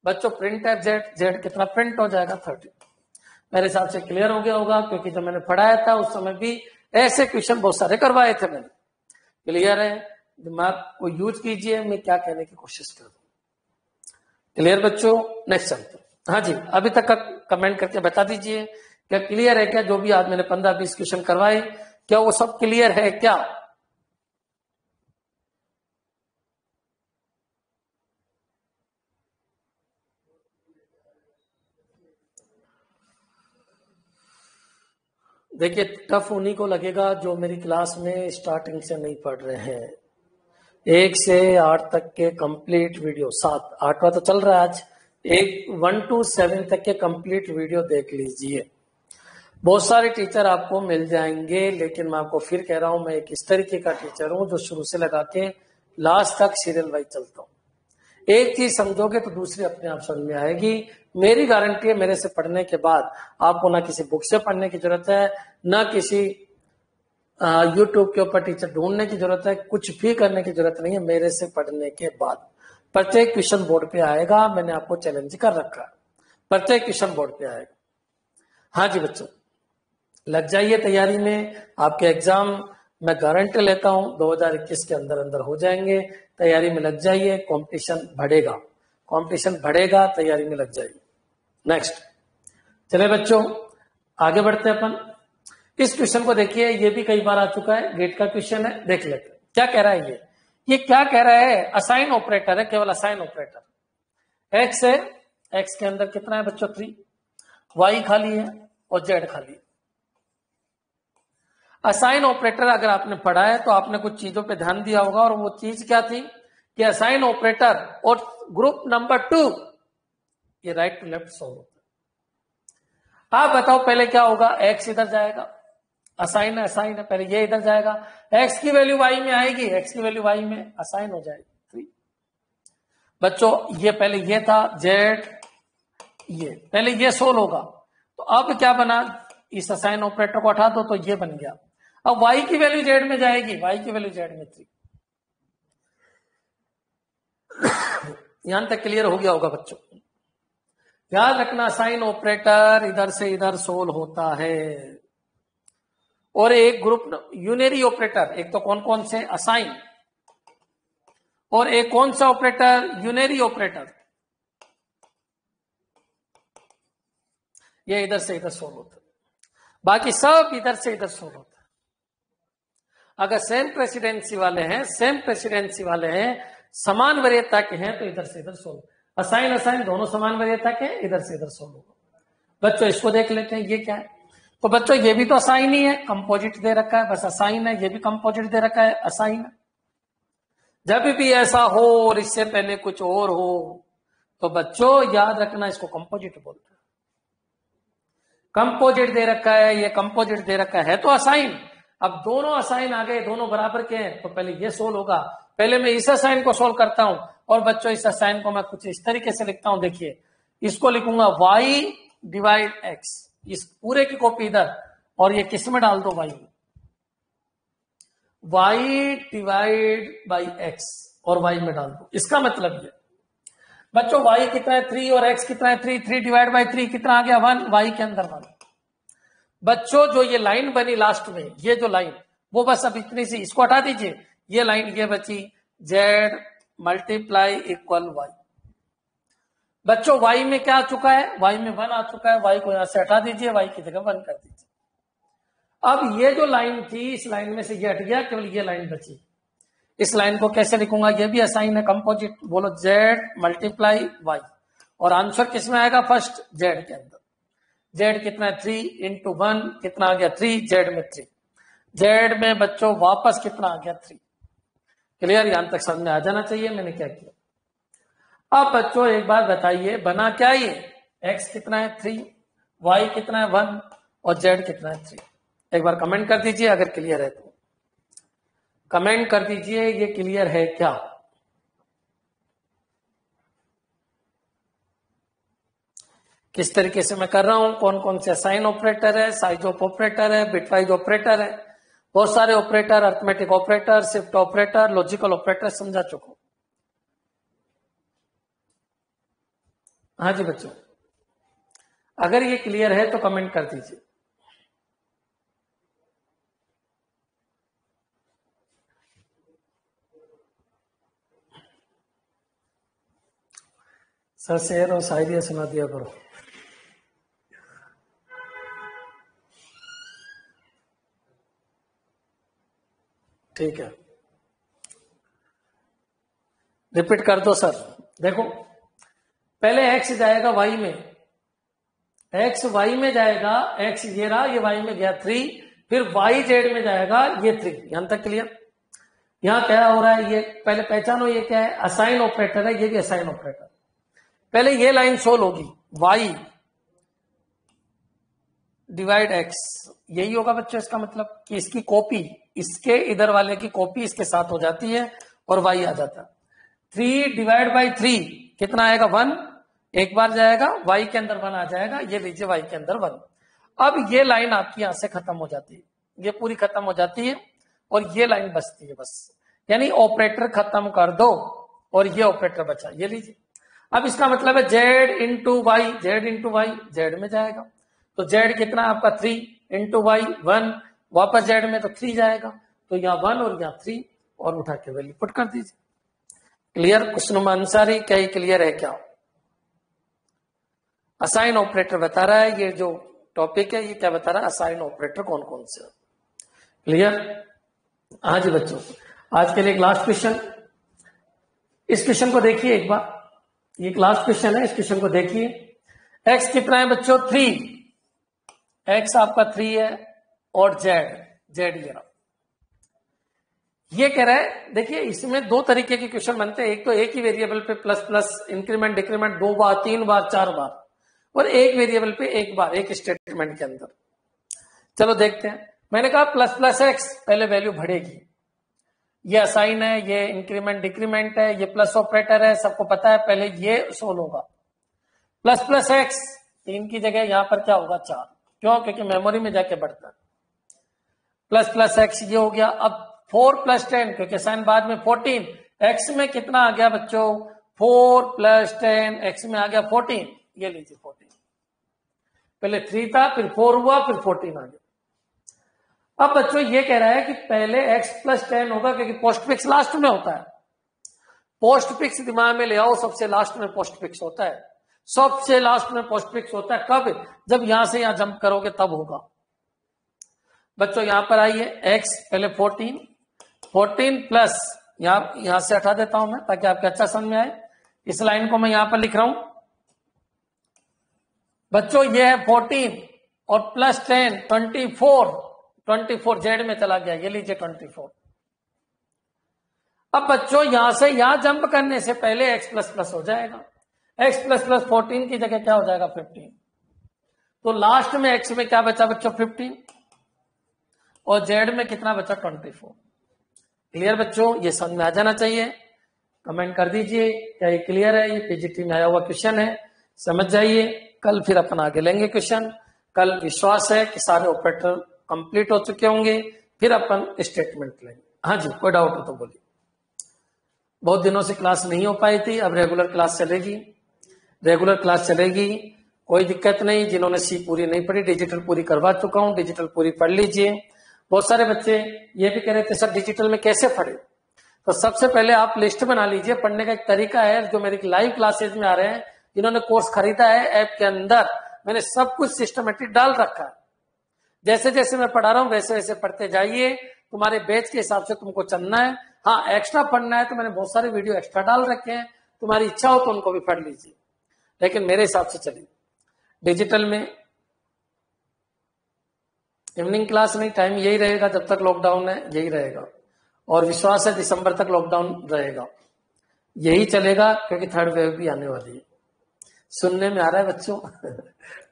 बच्चों प्रिंट एफ जेड कितना प्रिंट हो जाएगा 30। मेरे हिसाब से क्लियर हो गया होगा, क्योंकि जब मैंने पढ़ाया था उस समय भी ऐसे क्वेश्चन बहुत सारे करवाए थे मैंने। क्लियर है, दिमाग को यूज कीजिए, मैं क्या कहने की कोशिश कर रहा हूं। क्लियर बच्चों, नेक्स्ट चलते। हाँ जी, अभी तक का कमेंट करके बता दीजिए क्या क्लियर है क्या, जो भी आज मैंने 15-20 क्वेश्चन करवाए, क्या वो सब क्लियर है क्या? देखिए टफ उन्हीं को लगेगा जो मेरी क्लास में स्टार्टिंग से नहीं पढ़ रहे हैं। 1 से 8 तक के कंप्लीट वीडियो, 8वां तो चल रहा है आज, 1 to 7 तक के कंप्लीट वीडियो देख लीजिए। बहुत सारे टीचर आपको मिल जाएंगे, लेकिन मैं आपको फिर कह रहा हूं, मैं एक इस तरीके का टीचर हूं जो शुरू से लगा के लास्ट तक सीरियल वाइज चलता हूं। एक चीज समझोगे तो दूसरी अपने आप समझ में आएगी। मेरी गारंटी है, मेरे से पढ़ने के बाद आपको ना किसी बुक से पढ़ने की जरूरत है, ना किसी यूट्यूब के ऊपर टीचर ढूंढने की जरूरत है, कुछ भी करने की जरूरत नहीं है। मेरे से पढ़ने के बाद प्रत्येक क्वेश्चन बोर्ड पे आएगा, मैंने आपको चैलेंज कर रखा है, प्रत्येक क्वेश्चन बोर्ड पे आएगा। हाँ जी बच्चों, लग जाइए तैयारी में, आपके एग्जाम मैं गारंटी लेता हूं 2021 के अंदर अंदर हो जाएंगे। तैयारी में लग जाइए, कंपटीशन बढ़ेगा, तैयारी में लग जाइए। नेक्स्ट चले बच्चों, आगे बढ़ते हैं अपन। इस क्वेश्चन को देखिए, ये भी कई बार आ चुका है, गेट का क्वेश्चन है, देख लेते हैं क्या कह रहा है। ये क्या कह रहा है, असाइन ऑपरेटर है, केवल असाइन ऑपरेटर। एक्स है, एक्स के अंदर कितना है बच्चों 3, वाई खाली है और जेड खाली है। असाइन ऑपरेटर अगर आपने पढ़ा है तो आपने कुछ चीजों पे ध्यान दिया होगा, और वो चीज क्या थी कि असाइन ऑपरेटर और ग्रुप नंबर 2 ये राइट टू लेफ्ट सोल्व होता है। आप बताओ पहले क्या होगा, एक्स इधर जाएगा, असाइन है, पहले ये इधर जाएगा, एक्स की वैल्यू वाई में आएगी, एक्स की वैल्यू वाई में असाइन हो जाएगी 3। बच्चों ये पहले ये था जेड, ये पहले ये सोल्व होगा, तो अब क्या बना, इस असाइन ऑपरेटर को हटा दो तो ये बन गया। अब y की वैल्यू जेड में जाएगी, y की वैल्यू जेड में 3। यहां तक क्लियर हो गया होगा बच्चों। याद रखना, असाइन ऑपरेटर इधर से इधर सोल्व होता है, और एक ग्रुप यूनरी ऑपरेटर, एक तो कौन कौन से असाइन, और एक कौन सा ऑपरेटर, यूनरी ऑपरेटर, ये इधर से इधर सोल्व होता है, बाकी सब इधर से इधर सोल्व होता है। अगर सेम प्रेसिडेंसी वाले हैं, समान वरीयता के हैं, तो इधर से इधर सोल्व। असाइन दोनों समान वरीयता के, इधर से इधर सोल्व होगा। बच्चों इसको देख लेते हैं, ये क्या है, तो बच्चों ये भी तो असाइन ही है, कंपोजिट दे रखा है, बस असाइन है, ये भी कंपोजिट दे रखा है, असाइन है। जब भी ऐसा हो और इससे पहले कुछ और हो, तो बच्चों याद रखना, इसको कंपोजिट बोलते हैं। कंपोजिट दे रखा है, ये कंपोजिट दे रखा है तो असाइन। अब दोनों असाइन आ गए, दोनों बराबर के हैं, तो पहले ये सोल्व होगा। पहले मैं इस असाइन को सोल्व करता हूं, और बच्चों इस असाइन को मैं कुछ इस तरीके से लिखता हूं, देखिए इसको लिखूंगा y डिवाइड x, इस पूरे की कॉपी इधर, और ये किस में डाल दो y डिवाइड बाई x, और y में डाल दो। इसका मतलब ये बच्चों y कितना है 3 और x कितना है 3 डिवाइड बाई 3 कितना आ गया 1, y के अंदर 1। बच्चों जो ये लाइन बनी लास्ट में, ये जो लाइन, वो बस अब इतनी सी, इसको हटा दीजिए, ये लाइन ये बची z मल्टीप्लाई इक्वल y। बच्चों y में क्या आ चुका है, y में 1 आ चुका है, y को यहां से हटा दीजिए, y की जगह 1 कर दीजिए। अब ये जो लाइन थी, इस लाइन में से ये हट गया, केवल ये लाइन बची। इस लाइन को कैसे लिखूंगा, ये भी असाइन है, कंपोजिट, बोलो z मल्टीप्लाई y, और आंसर किस में आएगा, फर्स्ट z के अंदर। z कितना है 3 इंटू 1 कितना आ गया 3, z में 3, z में बच्चों वापस कितना आ गया 3। क्लियर, यहां तक समझ में आ जाना चाहिए मैंने क्या किया। अब बच्चों एक बार बताइए बना क्या ये, x कितना है 3, y कितना है 1 और z कितना है 3। एक बार कमेंट कर दीजिए अगर क्लियर है तो, कमेंट कर दीजिए ये क्लियर है क्या। किस तरीके से मैं कर रहा हूं, कौन कौन से असाइन ऑपरेटर है, साइज ऑफ ऑपरेटर है, बिटवाइज ऑपरेटर है, बहुत सारे operator, arithmetic operator, shift operator, logical operator समझा चुका हूं। हाँ जी बच्चों, अगर ये क्लियर है तो कमेंट कर दीजिए। सर शेर और शायरी सुना दिया करो। ठीक है, रिपीट कर दो सर। देखो पहले x जाएगा y में, x y में जाएगा, x ये रहा, ये y में गया 3, फिर y z में जाएगा ये 3। यहां तक क्लियर। यहां क्या हो रहा है, ये पहले पहचानो ये क्या है, असाइन ऑपरेटर है, ये भी असाइन ऑपरेटर। पहले ये लाइन सोल्व होगी, y डिवाइड x, यही होगा बच्चों। इसका मतलब कि इसकी कॉपी, इसके इधर वाले की कॉपी इसके साथ हो जाती है और y आ जाता है। 3 डिवाइड बाई 3 कितना आएगा 1, एक बार जाएगा, y के अंदर 1 आ जाएगा, ये लीजिए y के अंदर 1। अब ये लाइन आपकी यहां से खत्म हो जाती है, ये पूरी खत्म हो जाती है और ये लाइन बचती है बस। यानी ऑपरेटर खत्म कर दो और ये ऑपरेटर बचा, ये लीजिए। अब इसका मतलब है z into Y, Z into Y Z में जाएगा, तो z कितना आपका 3 इंटू वाई 1, वापस z में तो 3 जाएगा, तो यहाँ 1 और यहाँ 3 और उठा के वैल्यू पुट कर दीजिए। क्लियर क्वेश्चन आंसर ही क्या, क्लियर है क्या। असाइन ऑपरेटर बता रहा है, ये जो टॉपिक है ये क्या बता रहा है, असाइन ऑपरेटर कौन कौन से। क्लियर। हाँ जी बच्चों, आज के लिए एक लास्ट क्वेश्चन, इस क्वेश्चन को देखिए एक बार, ये लास्ट क्वेश्चन है, इस क्वेश्चन को देखिए। x कितना है बच्चों 3, x आपका 3 है और z ये रहा। ये कह रहा है, देखिए इसमें दो तरीके के क्वेश्चन बनते हैं, एक तो एक ही वेरिएबल पे प्लस प्लस इंक्रीमेंट डिक्रीमेंट 2 बार 3 बार 4 बार, और एक वेरिएबल पे एक बार एक स्टेटमेंट के अंदर। चलो देखते हैं। मैंने कहा प्लस प्लस एक्स, पहले वैल्यू बढ़ेगी, ये असाइन है, ये इंक्रीमेंट डिक्रीमेंट है, ये प्लस ऑपरेटर है, सबको पता है, पहले ये सोल्व होगा। प्लस प्लस एक्स 3 की जगह यहां पर क्या होगा 4, क्यों, क्योंकि मेमोरी में जाके बढ़ता है। प्लस प्लस एक्स ये हो गया। अब 4 प्लस 10, क्योंकि साइन बाद में 14, एक्स में कितना आ गया बच्चों 4 प्लस 10, एक्स में आ गया 14, ये लीजिए 14। पहले 3 था, फिर 4 हुआ, फिर 14 आ गया। अब बच्चों ये कह रहा है कि पहले x प्लस 10 होगा, क्योंकि पोस्ट फिक्स लास्ट में होता है। पोस्ट फिक्स दिमाग में ले आओ, सबसे लास्ट में पोस्ट फिक्स होता है, सबसे लास्ट में पोस्ट फिक्स होता है। कब, जब यहां से यहां जंप करोगे तब होगा। बच्चों यहां पर आइए, x पहले 14 प्लस, यहां से हटा देता हूं मैं ताकि आपको अच्छा समझ में आए। इस लाइन को मैं यहां पर लिख रहा हूं बच्चों, ये है 14 और प्लस 10 24 जेड में चला गया, ये लीजिए 24। अब बच्चों यहां से यहां जंप करने से पहले x प्लस प्लस हो जाएगा, x प्लस प्लस 14 की जगह क्या हो जाएगा 15, तो लास्ट में x में क्या बचा बच्चों 15 और z में कितना बचा 24। क्लियर बच्चों, ये समझ में आ जाना चाहिए, कमेंट कर दीजिए क्या ये क्लियर है। ये पीजीटी में आया हुआ क्वेश्चन है, समझ जाइए। कल फिर अपन आगे लेंगे क्वेश्चन, कल विश्वास है कि सारे ऑपरेटर कंप्लीट हो चुके होंगे, फिर अपन स्टेटमेंट लेंगे। हाँ जी, कोई डाउट हो तो बोलिए। बहुत दिनों से क्लास नहीं हो पाई थी, अब रेगुलर क्लास चलेगी, रेगुलर क्लास चलेगी, कोई दिक्कत नहीं। जिन्होंने सी पूरी नहीं पढ़ी, डिजिटल पूरी करवा चुका हूं, डिजिटल पूरी पढ़ लीजिए। बहुत सारे बच्चे ये भी कह रहे थे सर डिजिटल में कैसे पढ़े, तो सबसे पहले आप लिस्ट बना लीजिए। पढ़ने का एक तरीका है, जो मेरी लाइव क्लासेज में आ रहे हैं, जिन्होंने कोर्स खरीदा है ऐप के अंदर, मैंने सब कुछ सिस्टमेटिक डाल रखा है। जैसे जैसे मैं पढ़ा रहा हूं वैसे वैसे पढ़ते जाइए, तुम्हारे बैच के हिसाब से तुमको चलना है। हाँ, एक्स्ट्रा पढ़ना है तो मैंने बहुत सारे वीडियो एक्स्ट्रा डाल रखे हैं, तुम्हारी इच्छा हो तो उनको भी पढ़ लीजिए, लेकिन मेरे हिसाब से चलिए। डिजिटल में इवनिंग क्लास नहीं, टाइम यही रहेगा जब तक लॉकडाउन है, यही रहेगा, और विश्वास है दिसंबर तक लॉकडाउन रहेगा। यही चलेगा क्योंकि थर्ड वेव भी आने वाली है। सुनने में आ रहा है बच्चों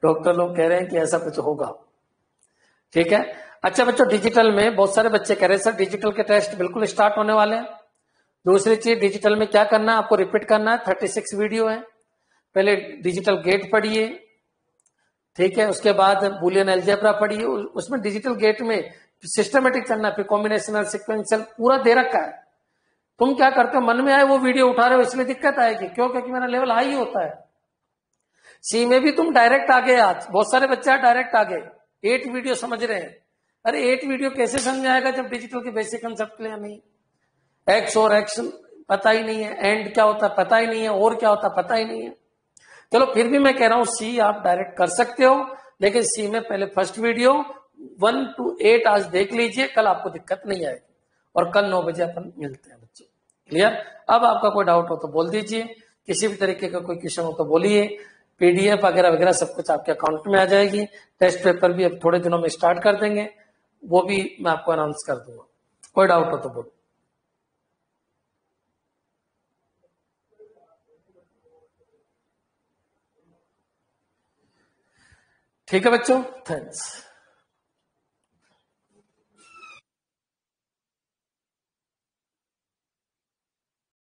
डॉक्टर लोग कह रहे हैं कि ऐसा कुछ होगा। ठीक है। अच्छा बच्चों, डिजिटल में बहुत सारे बच्चे कह रहे हैं सर डिजिटल के टेस्ट बिल्कुल स्टार्ट होने वाले हैं। दूसरी चीज, डिजिटल में क्या करना है आपको, रिपीट करना है। 36 वीडियो है। पहले डिजिटल गेट पढ़िए, ठीक है। उसके बाद बुलियन अलजेब्रा पढ़िए। उसमें डिजिटल गेट में सिस्टमेटिक चलना है, फिर कॉम्बिनेशनल, सिक्वेंशियल पूरा दे रखा है। तुम क्या करते हो, मन में आए वो वीडियो उठा रहे हो, इसलिए दिक्कत आएगी। क्यों? क्योंकि मेरा लेवल हाई होता है। सी में भी तुम डायरेक्ट आ गए। आज बहुत सारे बच्चे डायरेक्ट आ गए, 8 वीडियो समझ रहे हैं। अरे 8 वीडियो कैसे समझ आएगा जब डिजिटल के बेसिक कंसेप्ट क्लियर नहीं, एक्स और एक्शन पता ही नहीं है, एंड क्या होता है पता ही नहीं है, और क्या होता है पता ही नहीं है। चलो फिर भी मैं कह रहा हूं सी आप डायरेक्ट कर सकते हो, लेकिन सी में पहले फर्स्ट वीडियो 1 to 8 आज देख लीजिए, कल आपको दिक्कत नहीं आएगी। और कल 9 बजे अपन मिलते हैं बच्चों। क्लियर? अब आपका कोई डाउट हो तो बोल दीजिए, किसी भी तरीके का कोई क्वेश्चन हो तो बोलिए। पीडीएफ वगैरह वगैरह सब कुछ आपके अकाउंट में आ जाएगी। टेस्ट पेपर भी अब थोड़े दिनों में स्टार्ट कर देंगे, वो भी मैं आपको अनाउंस कर दूंगा। कोई डाउट हो तो बोलो। ठीक है बच्चों, थैंक्स।